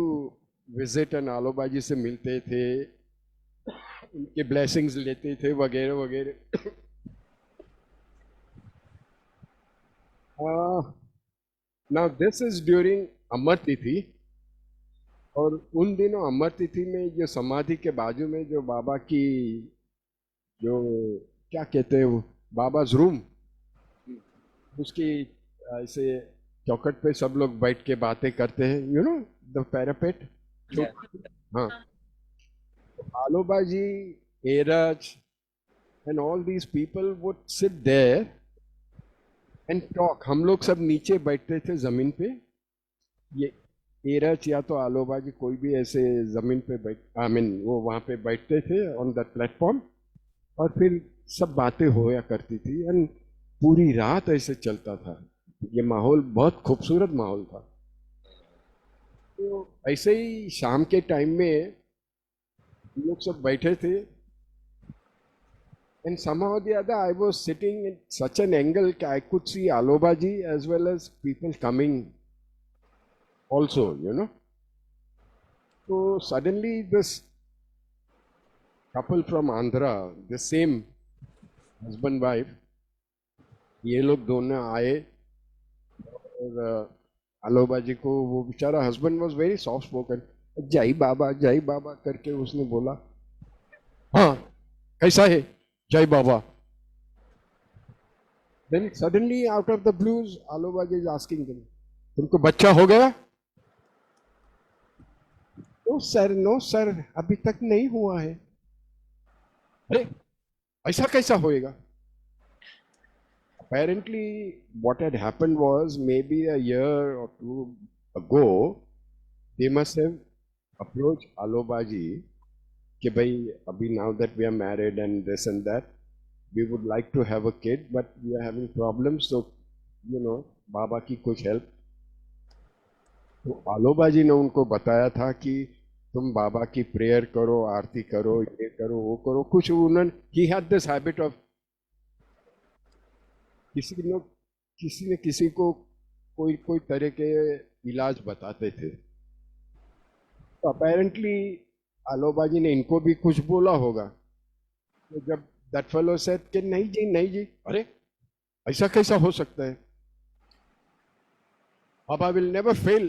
visit and अलोबा जी से मिलते थे, उनके blessings लेते थे वगैरह वगैरह. Now this is during अमर तिथि, और उन दिनों अमर तिथि में जो समाधि के बाजू में जो बाबा की जो क्या कहते हैं वो, बाबाज रूम, उसकी ऐसे चौखट पे सब लोग बैठ के बातें करते हैं, यू नो, द पैरापेट. हाँ, आलोबाजी, एरज and all these people would sit there and talk. हम लोग सब नीचे बैठते थे जमीन पे, ये एरज या तो आलोबाजी कोई भी ऐसे जमीन पे बैठ, आई मीन वो वहां पे बैठते थे ऑन दैट प्लेटफॉर्म, और फिर सब बातें होया करती थी एंड पूरी रात ऐसे चलता था. ये माहौल बहुत खूबसूरत माहौल था. तो ऐसे ही शाम के टाइम में हम लोग सब बैठे थे. And somehow or the other, I was sitting in such an angle that I could see Alobaji as well as people coming also, you know. So suddenly this couple from Andhra, the same husband wife, ये लोग दोनों आए और Alobaji को, वो बेचारा husband was very soft spoken, जय बाबा करके उसने बोला, हाँ कैसा है जय बाबा. Then suddenly out of the blues, Alobaji is asking them, तुमको बच्चा हो गया? नो सर अभी तक नहीं हुआ है. अरे ऐसा कैसा होएगा? Apparently what had happened was maybe a year or two ago, they must have approached Alobaji कि भाई अभी now that we are married and this and that, we would like to have a kid but we are having problems, so you know बाबा की कुछ help. तो आलोबाजी ने उनको बताया था कि तुम बाबा की प्रेयर करो, आरती करो, ये करो, वो करो, कुछ उन्होंने, he had this habit of, किसी ने किसी को कोई तरह के इलाज बताते थे. तो अपेरेंटली आलोबाजी ने इनको भी कुछ बोला होगा. तो जब दैट फेलो सेड कि नहीं जी, अरे ऐसा कैसा हो सकता है, बाबा विल नेवर फेल.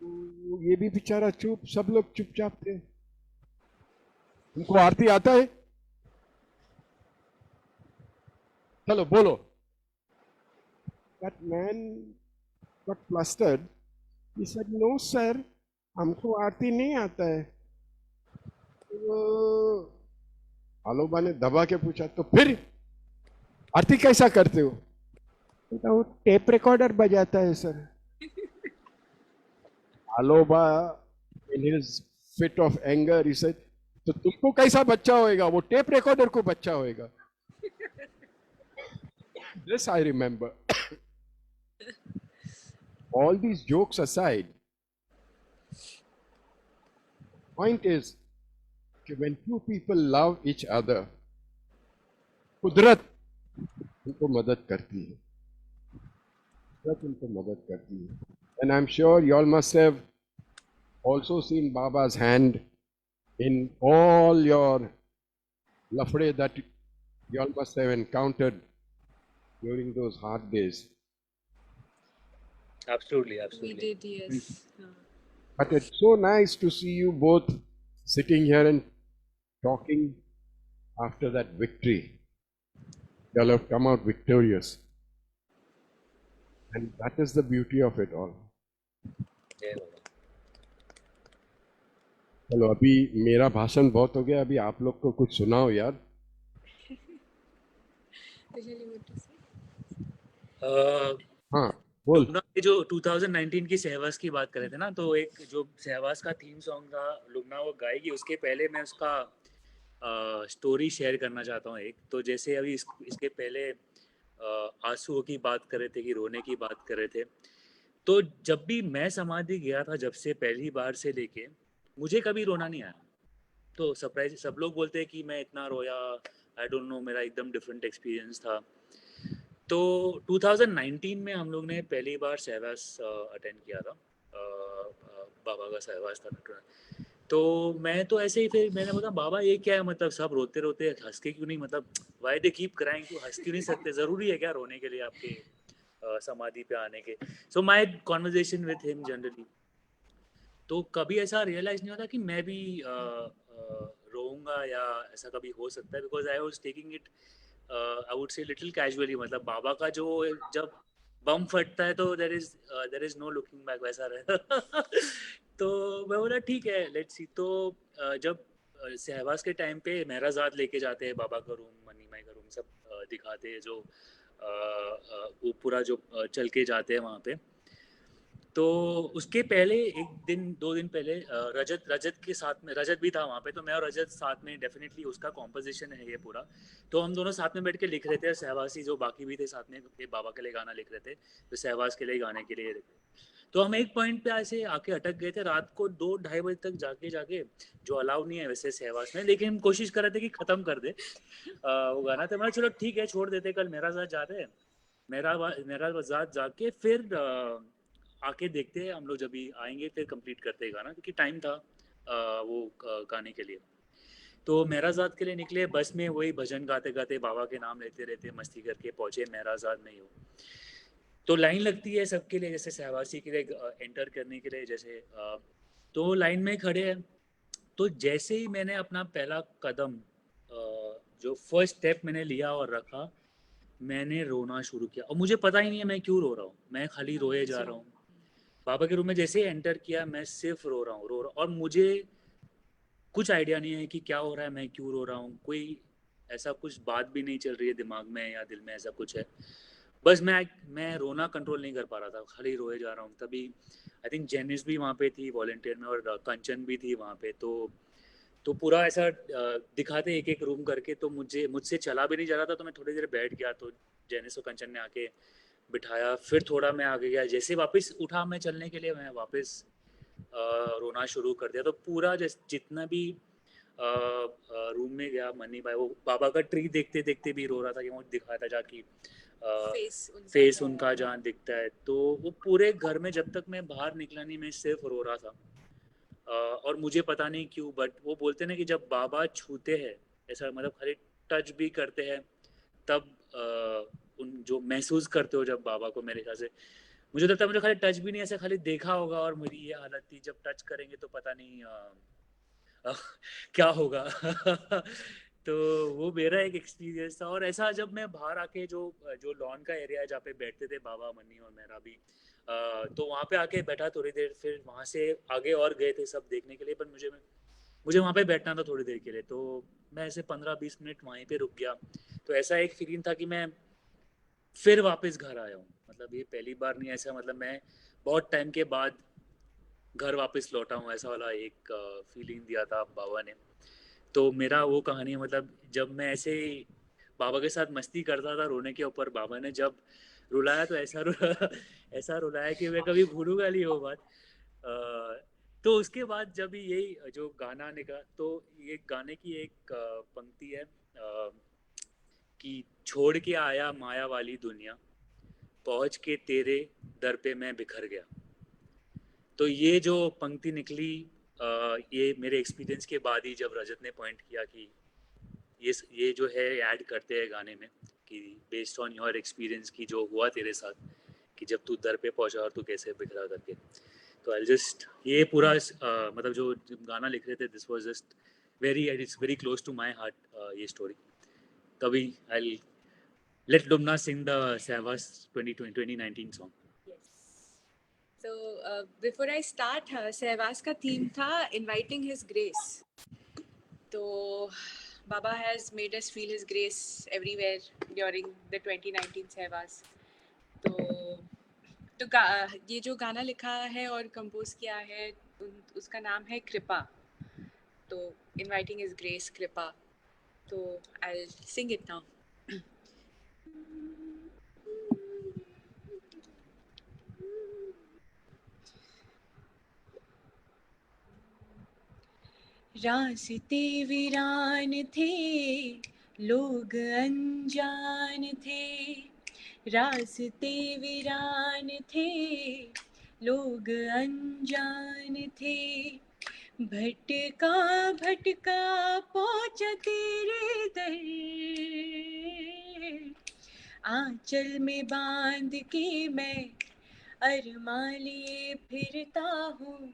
तो ये भी बेचारा चुप, सब लोग चुपचाप थे. उनको आरती आता है, चलो बोलो. That man got flustered. He said no sir, हमको आरती नहीं आता है. तो आलोबा ने दबा के पूछा, तो फिर आरती कैसा करते हो? तो वो टेप रिकॉर्डर बजाता है sir. आलोबा in his fit of anger he said, तो तुमको कैसा बच्चा होएगा, वो टेप रिकॉर्डर को बच्चा होएगा. This I remember. All these jokes aside, point is that when two people love each other, कुदरत उनको मदद करती है. कुदरत उनको मदद करती है. And I'm sure you all must have also seen Baba's hand in all your lafde that you all must have encountered during those hard days. Absolutely. We did, yes. But it's so nice to see you both sitting here and talking after that victory. You all have come out victorious. And that is the beauty of it all. चलो अभी मेरा भाषण बहुत हो गया, अभी आप लोग को कुछ सुनाओ यार. हाँ बोल. लुबना के जो 2019 की सहवास की बात कर रहे थे ना, तो एक जो सहवास का थीम सॉन्ग था लुबना वो गाएगी. उसके पहले मैं उसका स्टोरी शेयर करना चाहता हूँ एक. तो जैसे अभी इसके पहले आंसुओं की बात कर रहे थे कि रोने की बात कर रहे थे, तो जब भी मैं समाधि गया था, जब से पहली बार से लेके मुझे कभी रोना नहीं आया. तो सरप्राइज, सब लोग बोलते हैं कि मैं इतना रोया, आई डोंट नो, मेरा एकदम डिफरेंट एक्सपीरियंस था. तो 2019 में हम लोग ने पहली बार सहवास अटेंड किया था. बाबा का सहवास था. तो मैं तो ऐसे ही, फिर मैंने बोला बाबा ये क्या है, मतलब सब रोते रोते हंस के क्यों नहीं, मतलब वाई दे कीप क्राइंग, क्यों हंस क्यों नहीं सकते, ज़रूरी है क्या रोने के लिए आपके समाधि पे आने के. So my conversation with him generally, तो कभी ऐसा रियलाइज नहीं होता कि मैं भी रो रोऊंगा या ऐसा कभी हो सकता है, because I was taking it I would say little casually. मतलब बाबा का जो जब बम फटता है तो there is no looking back, वैसा रहे। तो मैं बोला ठीक है, लेट्स सी। तो जब सहवास के टाइम पे मेहराजाद लेके जाते हैं बाबा का रूम, मनी माई का रूम, सब दिखाते हैं, जो वो पूरा जो चल के जाते हैं वहाँ पे। तो उसके पहले एक दिन 2 दिन पहले रजत के साथ में, रजत भी था वहाँ पे, तो मैं और रजत साथ में, डेफिनेटली उसका कॉम्पोजिशन है ये पूरा, तो हम दोनों साथ में बैठ के लिख रहे थे। सहवासी जो बाकी भी थे साथ में, ये बाबा के लिए गाना लिख रहे थे, तो सहवास के लिए गाने के लिए लिख रहे थे। तो हम एक पॉइंट पे ऐसे आके अटक गए थे, रात को 2-2:30 बजे तक जाके जाके, जो अलाउ नहीं है वैसे सहवास में, लेकिन हम कोशिश कर रहे थे कि ख़त्म कर दे वो गाना। तो मैं चलो ठीक है, छोड़ देते, कल मेरा साथ जाते हैं, मेरा साथ जाके फिर आके देखते हैं हम लोग, जब भी आएंगे फिर कंप्लीट करते हैं गाना, क्योंकि टाइम था वो गाने के लिए। तो मेहराजाद के लिए निकले, बस में वही भजन गाते गाते बाबा के नाम लेते रहते मस्ती करके पहुँचे मेहराजाद में ही हो। तो लाइन लगती है सबके लिए, जैसे सहवासी के लिए एंटर करने के लिए, जैसे तो लाइन में खड़े हैं। तो जैसे ही मैंने अपना पहला कदम जो फर्स्ट स्टेप मैंने लिया और रखा, मैंने रोना शुरू किया, और मुझे पता ही नहीं है मैं क्यों रो रहा हूँ, मैं खाली रोए जा रहा हूँ। बाबा के रूम में जैसे ही एंटर किया, मैं सिर्फ रो रहा हूँ, और मुझे कुछ आइडिया नहीं है कि क्या हो रहा है, मैं क्यों रो रहा हूँ, कोई ऐसा कुछ बात भी नहीं चल रही है दिमाग में या दिल में, ऐसा कुछ है। बस मैं रोना कंट्रोल नहीं कर पा रहा था, खाली रोए जा रहा हूँ। तभी आई थिंक जेनिस भी वहाँ पे थी वॉलंटियर में, और कंचन भी थी वहाँ पे। तो पूरा ऐसा दिखाते एक एक रूम करके, तो मुझसे चला भी नहीं जा रहा था, तो मैं थोड़ी देर बैठ गया, तो जेनिस और कंचन ने आके बिठाया, फिर थोड़ा मैं आगे गया, जैसे वापस उठा मैं चलने के लिए, मैं वापस रोना शुरू कर दिया। तो पूरा जितना भी रूम में गया, मनी भाई वो बाबा का ट्री देखते देखते भी रो रहा था, कि वो दिखाता जा कि फेस उनका जहाँ दिखता है। तो वो पूरे घर में जब तक मैं बाहर निकला नहीं, मैं सिर्फ रो रहा था। और मुझे पता नहीं क्यों, बट वो बोलते ना कि जब बाबा छूते हैं, ऐसा मतलब खाली टच भी करते हैं, तब उन जो महसूस करते हो जब बाबा को, मेरे ख्याल से मुझे लगता है मुझे खाली टच भी नहीं, ऐसा खाली देखा होगा, और मेरी ये हालत थी, जब टच करेंगे तो पता नहीं क्या होगा। तो वो मेरा एक एक्सपीरियंस था। और ऐसा जब मैं बाहर आके जो जो लॉन का एरिया है जहाँ पे बैठते थे बाबा, मन्नी और मेरा भी, तो वहाँ पे आके बैठा थोड़ी देर, फिर वहाँ से आगे और गए थे सब देखने के लिए, पर मुझे वहाँ पे बैठना था थोड़ी देर के लिए, तो मैं ऐसे 15-20 मिनट वहीं पे रुक गया। तो ऐसा एक फीलिंग था कि मैं फिर वापस घर आया हूँ, मतलब ये पहली बार नहीं, ऐसा मतलब मैं बहुत टाइम के बाद घर वापस लौटा हूँ, ऐसा वाला एक फीलिंग दिया था बाबा ने। तो मेरा वो कहानी है, मतलब जब मैं ऐसे बाबा के साथ मस्ती करता था रोने के ऊपर, बाबा ने जब रुलाया तो ऐसा रुलाया कि मैं कभी भूलूंगा नहीं वो बात। तो उसके बाद जब यही जो गाना निकला, तो ये गाने की एक पंक्ति है कि छोड़ के आया माया वाली दुनिया, पहुँच के तेरे दर पे मैं बिखर गया। तो ये जो पंक्ति निकली, ये मेरे एक्सपीरियंस के बाद ही, जब रजत ने पॉइंट किया कि ये जो है ऐड करते हैं गाने में, कि बेस्ड ऑन योर एक्सपीरियंस की जो हुआ तेरे साथ, कि जब तू दर पे पहुंचा और तू कैसे बिखरा करके। तो आई जस्ट ये पूरा मतलब जो गाना लिख रहे थे, this was just it's very close to my heart ये स्टोरी। तभी आई लेट डुमना सिंग द सहवास 2019 song. So before I start, सहवास का थीम था inviting his grace. तो Baba has made us feel his grace everywhere during the 2019 सहवास. तो ये जो गाना लिखा है और कंपोज किया है, उसका नाम है कृपा। तो inviting his grace, कृपा। तो I'll sing it now. रास्ते वीरान थे, लोग अनजान थे, रास्ते वीरान थे, लोग अनजान थे, भटका भटका पहुंचा तेरे दर, आंचल में बांध के मैं अरमा लिए फिरता हूँ,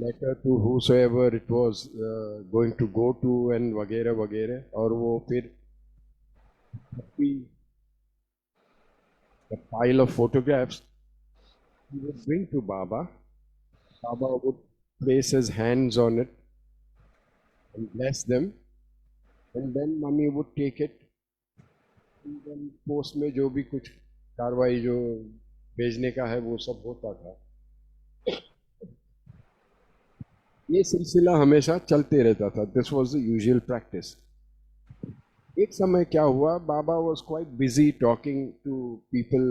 letter to whosoever it was going to go to and वगैरह वगैरह, और वो फिर the pile of photographs he would bring to Baba. Baba would place his hands on it and bless them, and then mummy would take it and then post में जो भी कुछ कार्रवाई जो भेजने का है वो सब होता था. ये सिलसिला हमेशा चलते रहता था. This was the usual practice. एक समय क्या हुआ, Baba was quite busy talking to people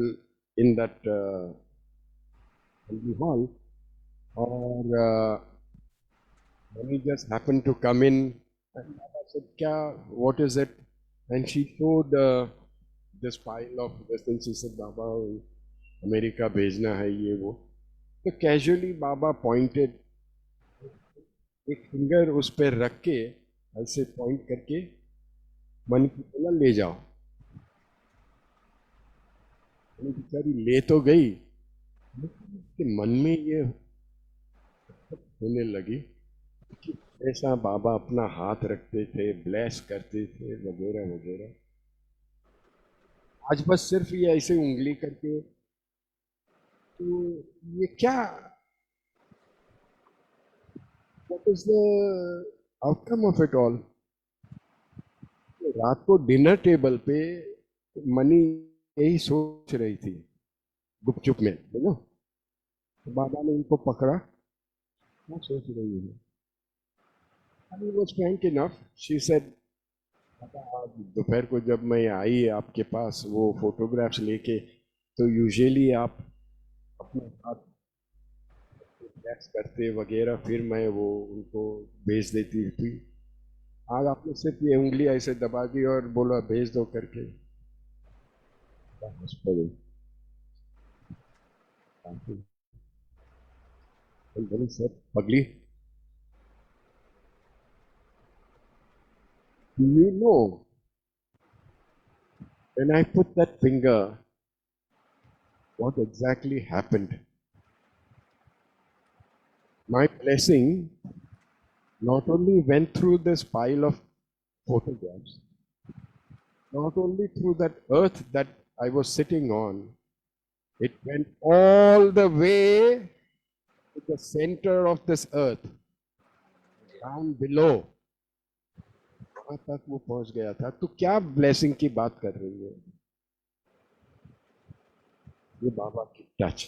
in that hall, और he just happened to come in and Baba said, क्या, what is it? And she showed this pile of this thing. She said, Baba America भेजना है ये वो. तो casually बाबा pointed, एक finger उस पर रख के ऐसे पॉइंट करके मन की बोला ले जाओ. बेचारी ले तो गई, लेकिन उसके मन में ये होने लगी कि ऐसा बाबा अपना हाथ रखते थे, ब्लेस करते थे वगैरह वगैरह. आज बस सिर्फ ये ऐसे उंगली करके, तो ये क्या, what is the outcome of it all? रात को डिनर टेबल पे मनी यही सोच रही थी गुपचुप में, है ना. तो बाबा ने उनको पकड़ा, क्या सोच रही है. And he was frank enough. She said, "पापा, आज दोपहर को जब मैं आई आपके पास वो फोटोग्राफ्स लेके, तो यूजुअली आप अपने हाथ ब्लेस करते वगैरह, फिर मैं वो उनको भेज देती थी. आज आपने सिर्फ ये उंगली ऐसे दबा दी और बोला भेज दो करके." पगली, you know, when I put that finger, what exactly happened? My blessing not only went through this pile of photographs, not only through that earth that I was sitting on, it went all the way to the center of this earth, down below. वहां तक वो पहुंच गया था. तो क्या blessing की बात कर रही है? ये बाबा की टच.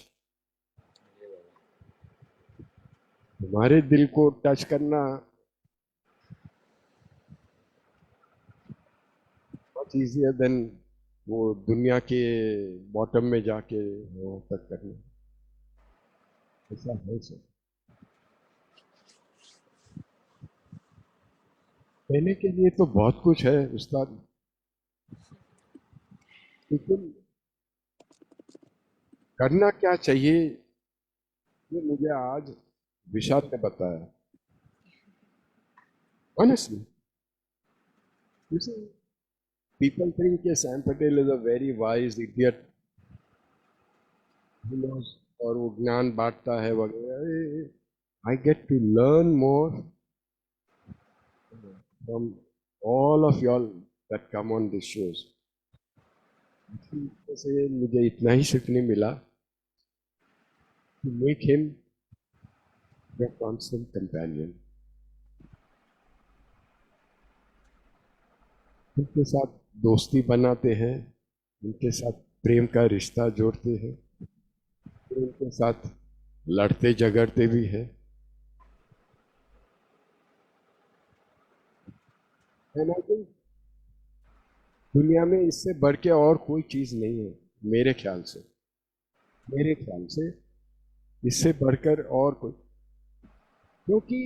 हमारे दिल को टच करना बहुत इजियर देन वो दुनिया के बॉटम में जाके वहां तक करना. ऐसा है सर. कहने के लिए तो बहुत कुछ है उस्ताद, लेकिन करना क्या चाहिए ये मुझे आज विशाल ने बताया. Honestly, you see, people think that Sam Patel is a very wise idiot who knows, और वो ज्ञान बांटता है वगैरह. I get to learn more from all of y'all that come on these shows. से मुझे इतना ही सीखने मिला, to make him your constant companion. उनके साथ दोस्ती बनाते हैं, उनके साथ प्रेम का रिश्ता जोड़ते हैं, फिर उनके साथ लड़ते झगड़ते भी हैं. And I think दुनिया में इससे बढ़ के और कोई चीज नहीं है. मेरे ख्याल से इससे बढ़कर और कोई, क्योंकि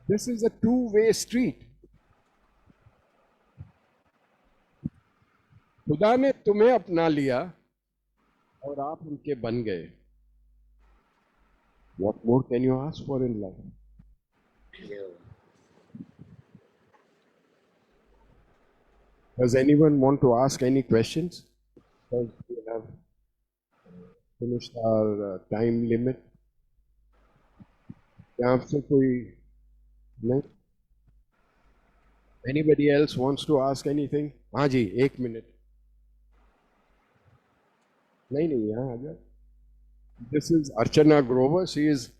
this is a two way street. खुदा ने तुम्हें अपना लिया और आप उनके बन गए. What more can you ask for in life? Does anyone want to ask any questions? Because we have finished our time limit. यहाँ से कोई नहीं? Anybody else wants to ask anything? हाँ जी, 1 मिनट. नहीं नहीं, यहाँ आ जाओ. This is Archana Grover. She is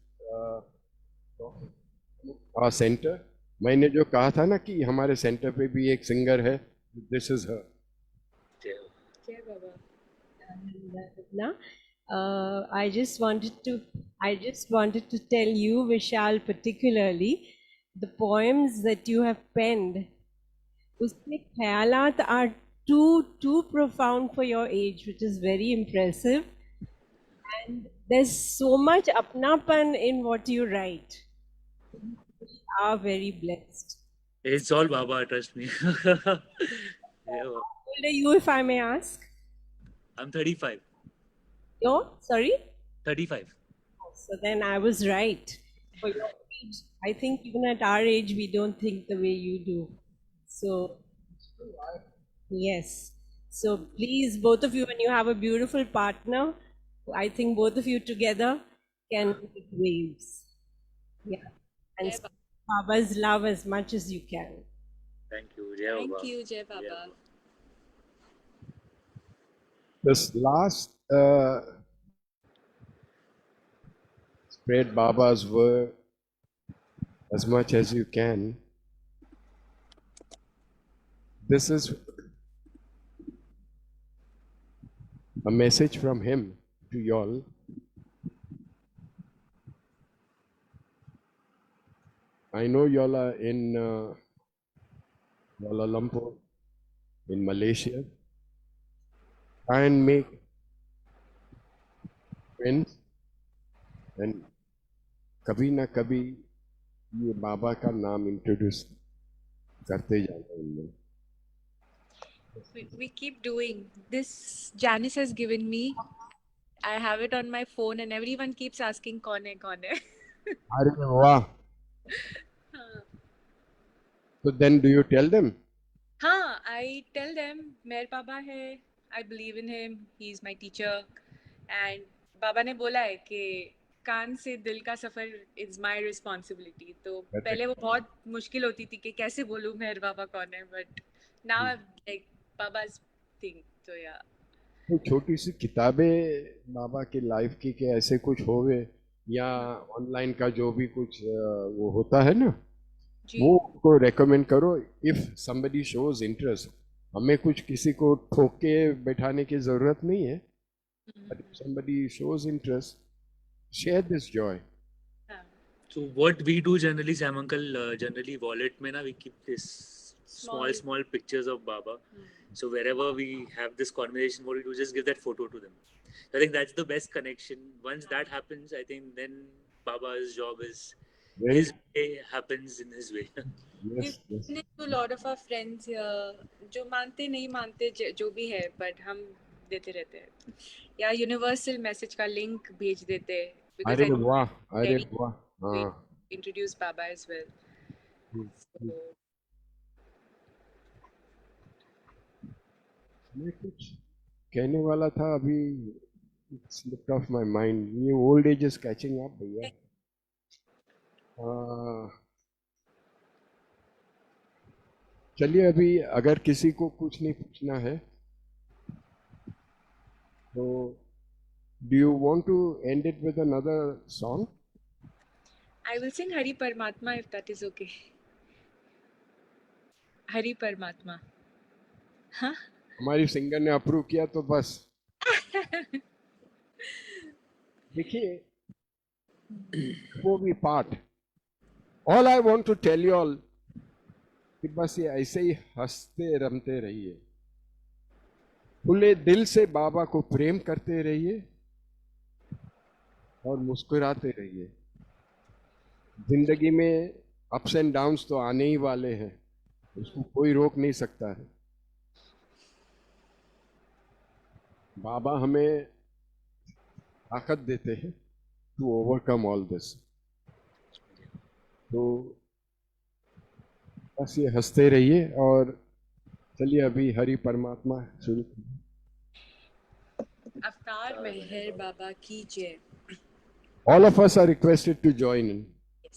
our center. मैंने जो कहा था ना कि हमारे सेंटर पे भी एक सिंगर है. This is her. जय बाबा. Now, I just wanted to tell you, Vishal, particularly the poems that you have penned. Usme khayalat are too profound for your age, which is very impressive. And there's so much apnapan in what you write. We are very blessed. It's all Baba, trust me. Yeah, Baba. How old are you, if I may ask? I'm 35. You're sorry. 35. So then I was right. For your age, I think even at our age, we don't think the way you do. So, yes. So please, both of you, when you have a beautiful partner, I think both of you together can make waves. Yeah. And Jai spread Baba's love as much as you can. Thank you. Jai Thank Baba. you, Jai Jai Baba. Baba. This last spread Baba's word as much as you can. This is a message from him to y'all. I know y'all are in Kuala Lumpur, in Malaysia. Try and make friends, and कभी ना कभी ये बाबा का नाम introduce करते जाना उनमें. We keep doing this. Janice has given me. I have it on my phone, and everyone keeps asking, "कौन है, कौन है?" अरे वाह. So then do you tell them? हाँ, I tell them, मेहर बाबा है. I believe in him. He's my teacher. And बाबा ने बोला है कि कान से दिल का सफर is my responsibility. तो पहले वो बहुत मुश्किल होती थी कि कैसे बोलूँ मेहर बाबा कौन है. But now I've like Baba's thing. So yeah. तो छोटी सी किताबें बाबा की लाइफ की के ऐसे कुछ होवे या ऑनलाइन का जो भी कुछ वो होता है ना, जी. वो को रेकमेंड करो. इफ somebody shows interest, हमें कुछ किसी को ठोक के बैठाने की जरूरत नहीं है. But if somebody shows interest, share this joy. हाँ. So what we do generally, Sam Uncle, generally wallet में ना we keep this small pictures of Baba. So wherever we have this conversation, what we do, just give that photo to them. So I think that's the best connection. Once that happens, I think then Baba's job is Very his way happens in his way. yes, yes. To a lot of our friends here, जो मानते नहीं मानते जो भी है, but हम देते रहते हैं. या यूनिवर्सल मैसेज का लिंक भेज देते हैं. Because अरे I know वाह, अरे very वाह. हाँ. introduce Baba as well. So, मैं कुछ कहने वाला था अभी, slipped off my mind. ये old age is catching up भैया. चलिए अभी अगर किसी को कुछ नहीं पूछना है तो do you want to end it with another song? I will sing Hari Paramatma if that is okay. Hari Paramatma. हाँ? हमारी सिंगर ने अप्रूव किया तो बस. देखिए, वो भी part. All I want to tell you all कि बस ये ऐसे ही हंसते रमते रहिए, खुले दिल से बाबा को प्रेम करते रहिए और मुस्कुराते रहिए. जिंदगी में अप्स एंड डाउन्स तो आने ही वाले हैं, उसको कोई रोक नहीं सकता है. बाबा हमें ताकत देते हैं टू ओवरकम ऑल दिस. तो बस ये हंसते रहिए और चलिए अभी हरि परमात्मा शुरू. अवतार मेहर बाबा की जय. All of us are requested to join in. Yes.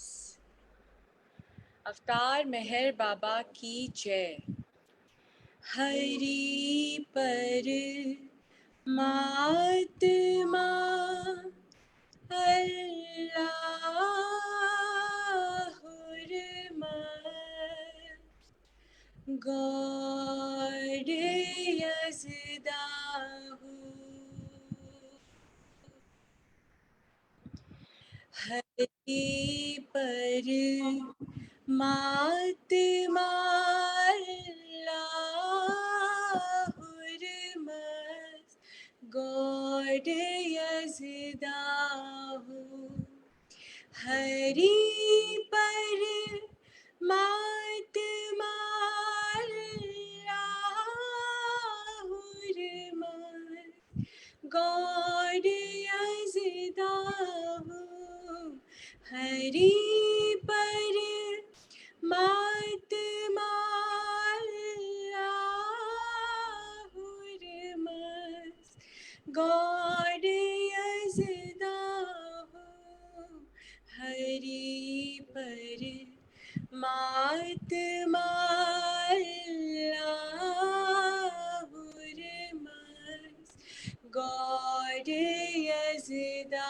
अवतार मेहर बाबा की जय। हरि पर मात्मा अल्लाहुर God Yazdahu Hari par Matma Allahur God Yazdahu Hari par Matma Allahur God Yazdahu Hari par Matma Allahur God Yazdahu Hari par Matma Allahur God Yazdahu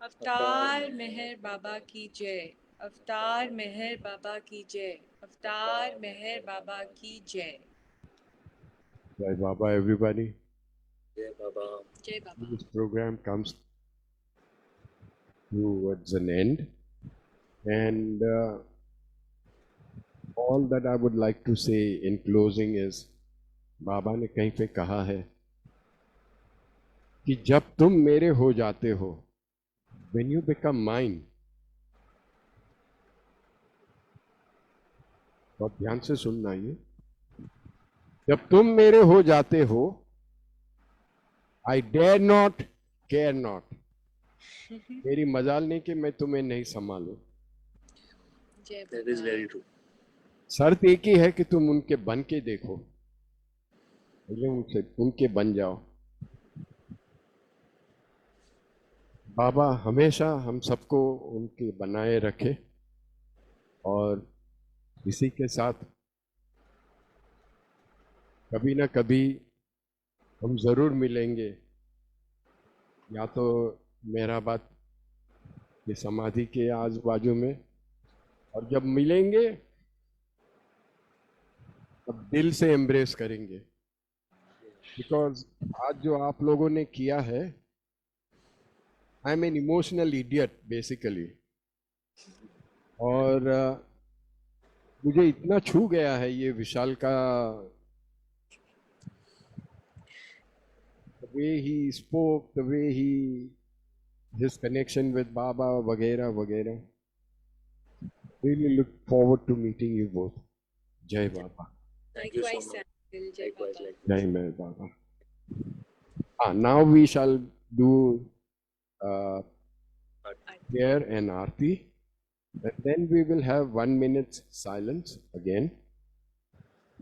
अवतार मेहर बाबा की जय। अवतार मेहर बाबा की जय। अवतार मेहर बाबा की जय। Jai Baba, everybody. जय बाबा। जय बाबा। This program comes towards an end, and all that I would like to say in closing is, बाबा ने कहीं पे कहा है कि जब तुम मेरे हो जाते हो, when you become mine, बहुत ध्यान से सुनना ये, जब तुम मेरे हो जाते हो, I dare not, care not. मेरी मजाल नहीं कि मैं तुम्हें नहीं संभालूं। जय That is Baba. very true. शर्त एक ही है कि तुम उनके बन के देखो, पहले उनके बन जाओ। बाबा हमेशा हम सबको उनके बनाए रखे, और इसी के साथ कभी ना कभी हम जरूर मिलेंगे, या तो मेहराबाद की समाधि के आजू बाजू में, और जब मिलेंगे तब दिल से एम्ब्रेस करेंगे, बिकॉज आज जो आप लोगों ने किया है, I am an emotional idiot basically, और मुझे इतना छू गया है ये विशाल का, the way he spoke, the way his connection with Baba वगैरह वगैरह. Really look forward to meeting you both. Jai Baba. Thank you so Likewise, much. Uncle. Jai Likewise, Baba। likewise. Jai Mer Baba. Now we shall do prayer and Aarti, and then we will have 1 minute silence again.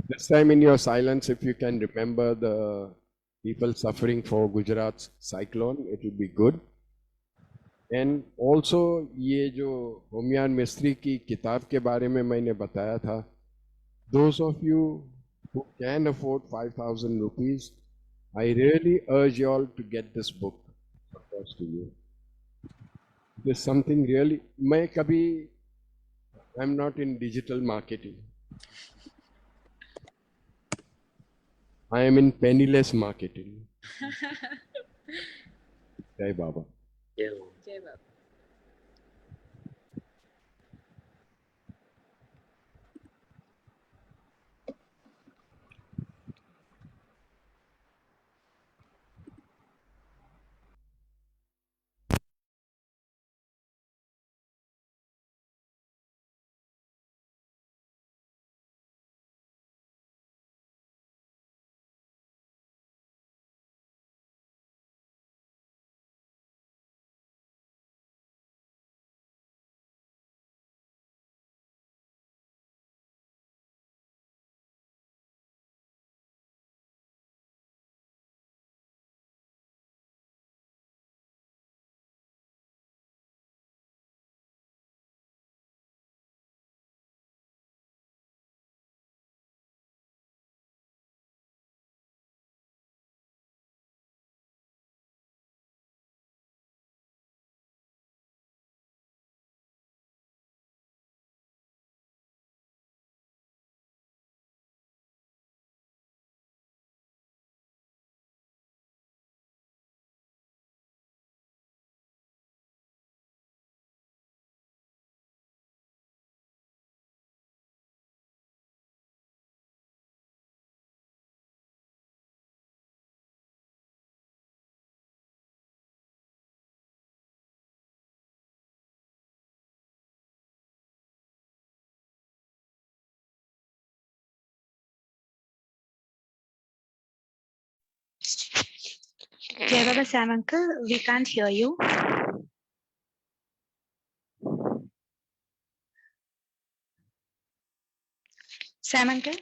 This time in your silence, if you can remember the people suffering for Gujarat's cyclone, it will be good. And also ये जो होमियान मिस्त्री की किताब के बारे में मैंने बताया था, those of you who can afford 5,000 rupees, I really urge you all to get this book across to you. It is something really, मैं कभी, I'm not in digital marketing. I am in penniless marketing. Jai Baba. Yeah. जय बाबा। Jai Baba Sam uncle, we can't hear you. Sam uncle?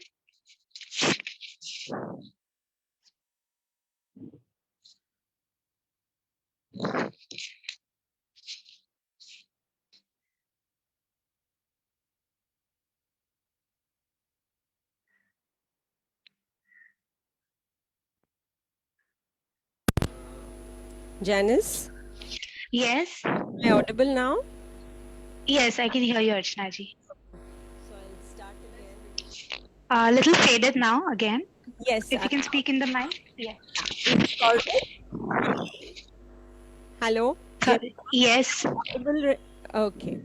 Janice, Yes. am I audible now? Yes, I can hear you, Archana ji. So I'll start again. A little faded now again. Yes, If you can speak in the mic. Yeah. it's all right. Hello? Sorry. Yes. Okay.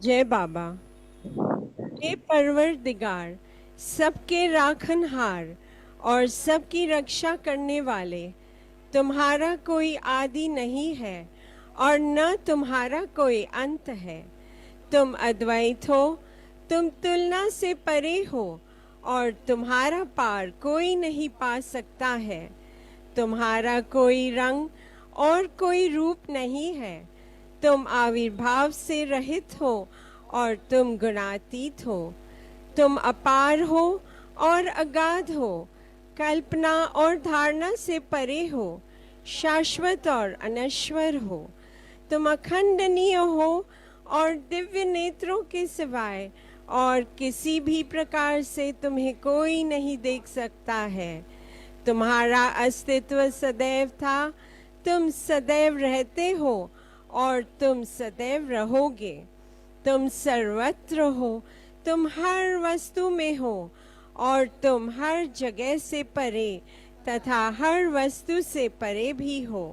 जय बाबा, हे परवरदिगार, सबके राखनहार और सबकी रक्षा करने वाले, तुम्हारा कोई आदि नहीं है और न तुम्हारा कोई अंत है। तुम अद्वैत हो, तुम तुलना से परे हो और तुम्हारा पार कोई नहीं पा सकता है। तुम्हारा कोई रंग और कोई रूप नहीं है। तुम आविर्भाव से रहित हो और तुम गुणातीत हो। तुम अपार हो और अगाध हो, कल्पना और धारणा से परे हो, शाश्वत और अनश्वर हो। तुम अखंडनीय हो और दिव्य नेत्रों के सिवाय और किसी भी प्रकार से तुम्हें कोई नहीं देख सकता है। तुम्हारा अस्तित्व सदैव था, तुम सदैव रहते हो और तुम सदैव रहोगे। तुम सर्वत्र हो, तुम हर वस्तु में हो और तुम हर जगह से परे तथा हर वस्तु से परे भी हो।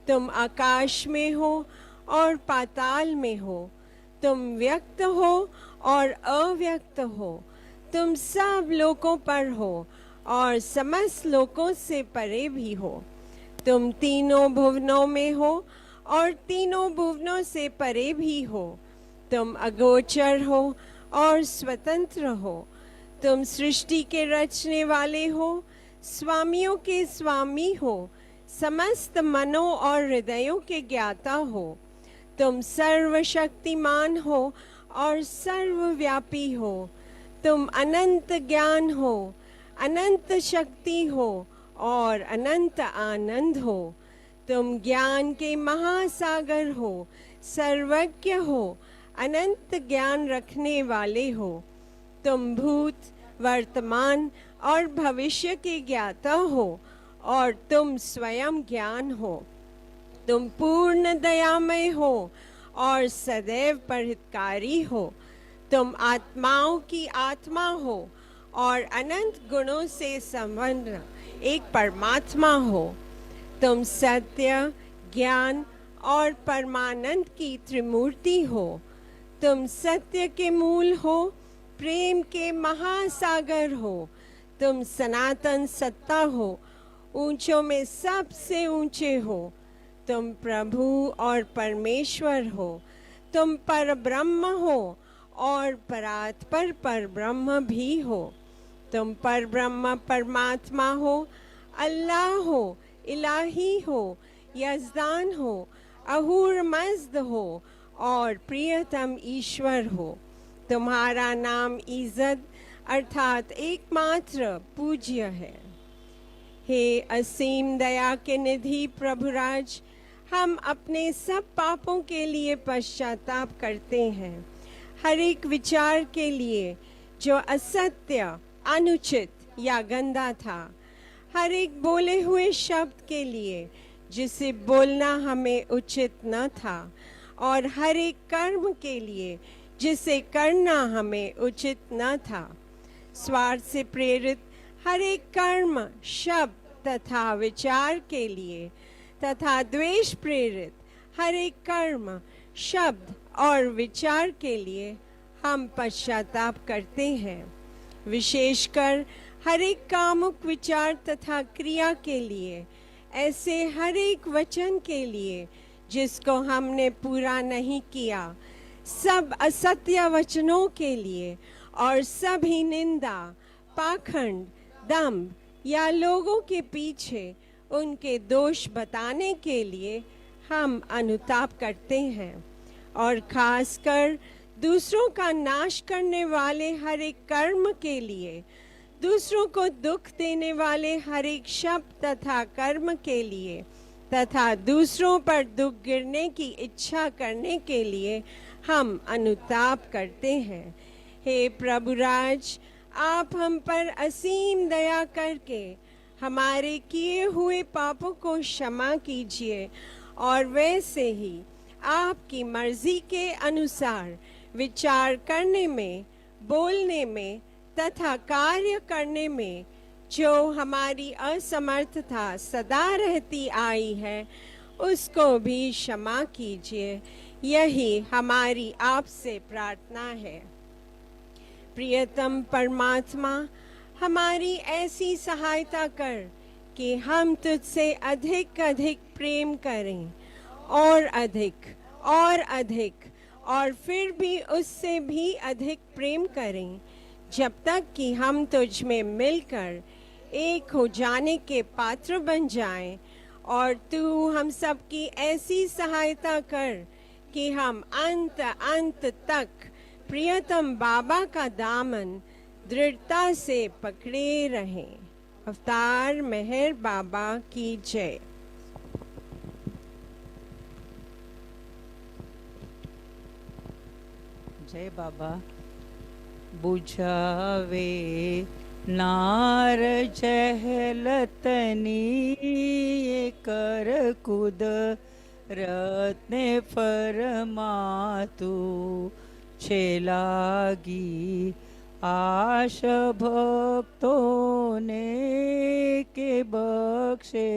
तुम आकाश में हो और पाताल में हो। तुम व्यक्त हो और अव्यक्त हो। तुम सब लोकों पर हो और समस्त लोकों से परे भी हो। तुम तीनों भुवनों में हो और तीनों भुवनों से परे भी हो। तुम अगोचर हो और स्वतंत्र हो। तुम सृष्टि के रचने वाले हो, स्वामियों के स्वामी हो, समस्त मनों और हृदयों के ज्ञाता हो। तुम सर्वशक्तिमान हो और सर्वव्यापी हो। तुम अनंत ज्ञान हो, अनंत शक्ति हो और अनंत आनंद हो। तुम ज्ञान के महासागर हो, सर्वज्ञ हो, अनंत ज्ञान रखने वाले हो। तुम भूत, वर्तमान और भविष्य के ज्ञाता हो और तुम स्वयं ज्ञान हो। तुम पूर्ण दयामय हो और सदैव परिहितकारी हो। तुम आत्माओं की आत्मा हो और अनंत गुणों से संपन्न एक परमात्मा हो। तुम सत्य, ज्ञान और परमानंद की त्रिमूर्ति हो। तुम सत्य के मूल हो, प्रेम के महासागर हो। तुम सनातन सत्ता हो, ऊंचों में सबसे ऊंचे हो। तुम प्रभु और परमेश्वर हो। तुम परब्रह्म हो और परात्पर परब्रह्म भी हो। तुम परब्रह्म परमात्मा हो, अल्लाह हो, इलाही हो, यज़दान हो, अहूर मज़्द हो और प्रियतम ईश्वर हो। तुम्हारा नाम इज़्ज़त अर्थात एकमात्र पूज्य है। हे असीम दया के निधि प्रभुराज, हम अपने सब पापों के लिए पश्चाताप करते हैं। हर एक विचार के लिए जो असत्य, अनुचित या गंदा था, हर एक बोले हुए शब्द के लिए जिसे बोलना हमें उचित न था, और हर एक कर्म के लिए जिसे करना हमें उचित न था। स्वार्थ से प्रेरित हर एक कर्म, शब्द तथा विचार के लिए तथा द्वेष प्रेरित हर एक कर्म, शब्द और विचार के लिए हम पश्चाताप करते हैं। विशेषकर हर एक कामुक विचार तथा क्रिया के लिए, ऐसे हर एक वचन के लिए जिसको हमने पूरा नहीं किया, सब असत्य वचनों के लिए और सभी निंदा, पाखंड, दंभ या लोगों के पीछे उनके दोष बताने के लिए हम अनुताप करते हैं, और खासकर दूसरों का नाश करने वाले हर एक कर्म के लिए, दूसरों को दुख देने वाले हर एक शब्द तथा कर्म के लिए, तथा दूसरों पर दुख गिरने की इच्छा करने के लिए हम अनुताप करते हैं। हे प्रभुराज, आप हम पर असीम दया करके हमारे किए हुए पापों को क्षमा कीजिए, और वैसे ही आपकी मर्जी के अनुसार विचार करने में, बोलने में तथा कार्य करने में जो हमारी असमर्थता सदा रहती आई है, उसको भी क्षमा कीजिए। यही हमारी आपसे प्रार्थना है। प्रियतम परमात्मा, हमारी ऐसी सहायता कर कि हम तुझसे अधिक अधिक प्रेम करें, और अधिक और अधिक, और फिर भी उससे भी अधिक प्रेम करें, जब तक कि हम तुझ में मिलकर एक हो जाने के पात्र बन जाएं। और तू हम सबकी ऐसी सहायता कर कि हम अंत अंत तक प्रियतम बाबा का दामन दृढ़ता से पकड़े रहें। अवतार मेहर बाबा की जय। जय बाबा। बुझावे नार जहलतनी कर कुद रत्ने फरमातु छेलागी आश भक्तों ने के बख्शे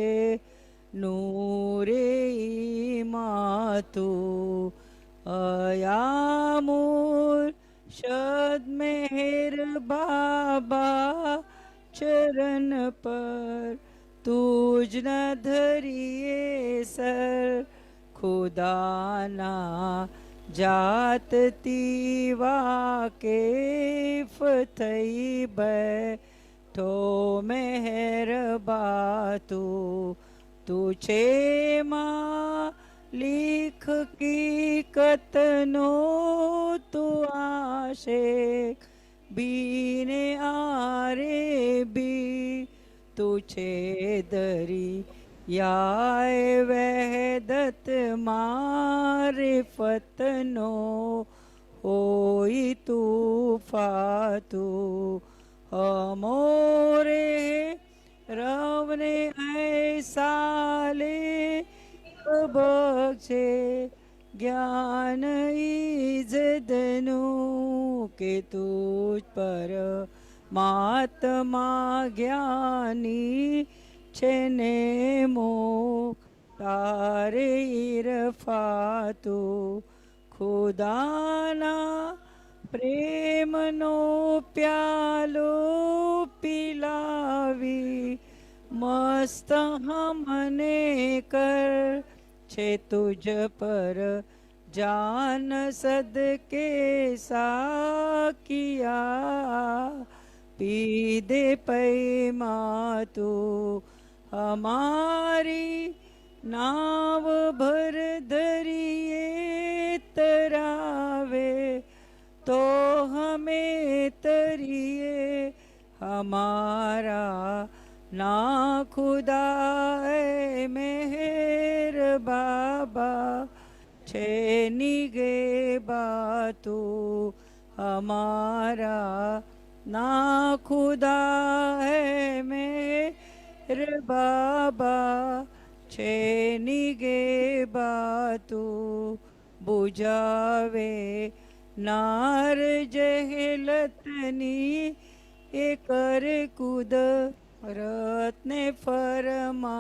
नूरे मातु अयामूर शद मेहर बाबा चरण पर तुझ न धरिए सर खुदाना जात तीवा के फतई बैठो मेहर बातू तुझे माँ लिख की कतनो तू आशिक बीने आरे भी तुझे दरी याए वहदत मारे फतनो होई तू फातू हमोरे रवने ऐसा ले बख्शे ज्ञान इज़दनु के तुझ पर महात्मा ज्ञानी छेने मोक तारे इरफातु खुदाना प्रेम नो प्यालो पिलावी मस्त हमने कर छे तुझ पर जान सदके सा किया पी दे पै मातू हमारी नाव भर धरिए तरावे तो हमें तरिए हमारा ना खुदा है मेहर बाबा छे निगे बातू हमारा ना खुदा है मेहर बाबा छे निगे बातू बुझावे नार जहलतनी ए कर कूद रत्ने फरमा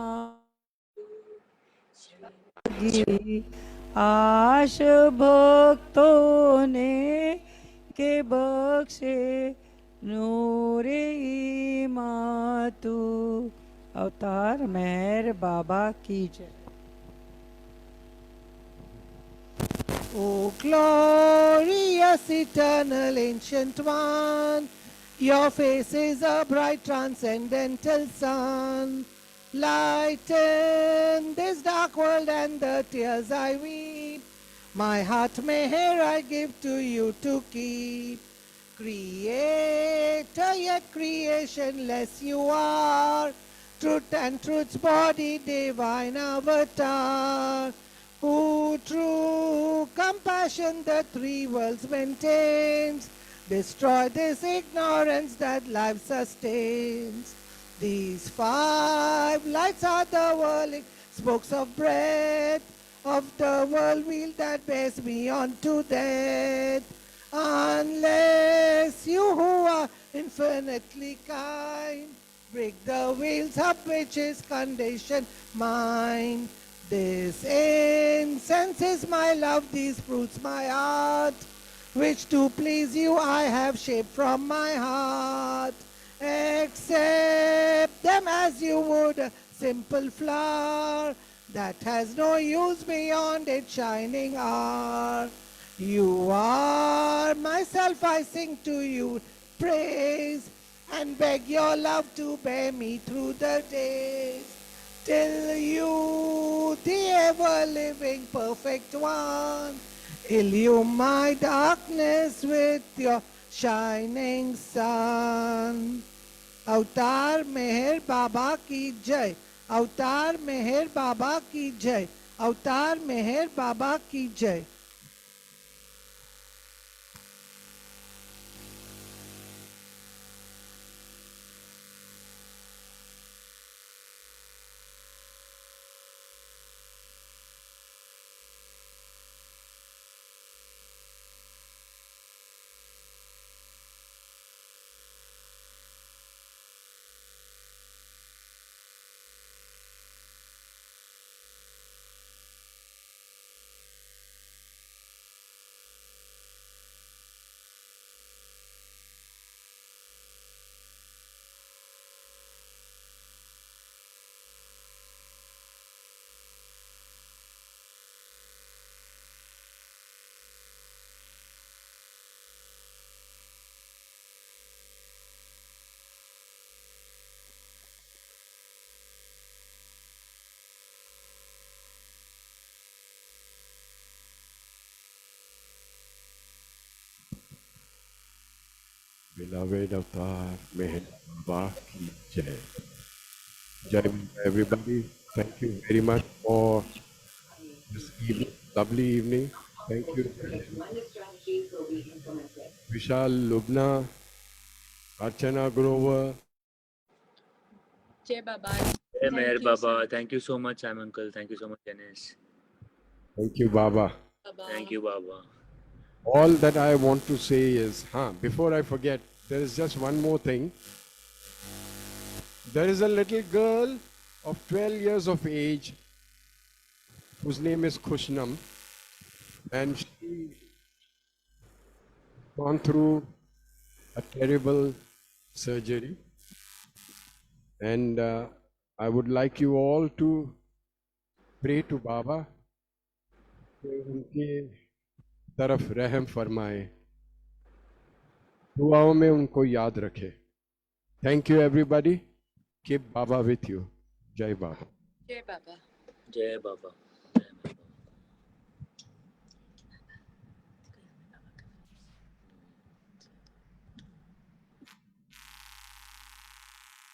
आश भक्तों ने के बख्शे नूरे मातू अवतार मेहर बाबा की जय। O glorious eternal ancient one, your face is a bright transcendental sun. Lighten this dark world and the tears I weep. My heart, Meher, I give to you to keep. Creator, yet creationless you are. Truth and truth's body, divine avatar. Who through compassion the three worlds maintains. Destroy this ignorance that life sustains. These five lights are the whirling spokes of breath of the world wheel that bears me on to death. Unless you who are infinitely kind break the wheels up which is conditioned mind. This incense is my love, these fruits my art, which to please you I have shaped from my heart. Accept them as you would a simple flower that has no use beyond its shining hour. You are myself, I sing to you praise and beg your love to bear me through the days. Till you, the ever-living perfect one, illume my darkness with your shining sun. अवतार मेहर बाबा की जय, अवतार मेहर बाबा की जय, अवतार मेहर बाबा की जय. Beloved Avatar Meher Baba ki Jai. Jai everybody. Thank you very much for this evening, lovely evening. Thank you. Vishal, Lubna, Archana Grover. Jai Baba. Hey, Meher Thank you, Baba. sir. Thank you so much, Sam Uncle. Thank you so much, Dennis. Thank you, Baba. Baba. Thank you, Baba. All that I want to say is, before I forget, there is just one more thing. There is a little girl of 12 years of age whose name is Khushnam, and she gone through a terrible surgery. And I would like you all to pray to Baba कि उनके तरफ रहम फरमाए, दुआओं में उनको याद रखे. Thank you everybody. Keep Baba with you. Jai Baba. Jai Baba. Jai Baba.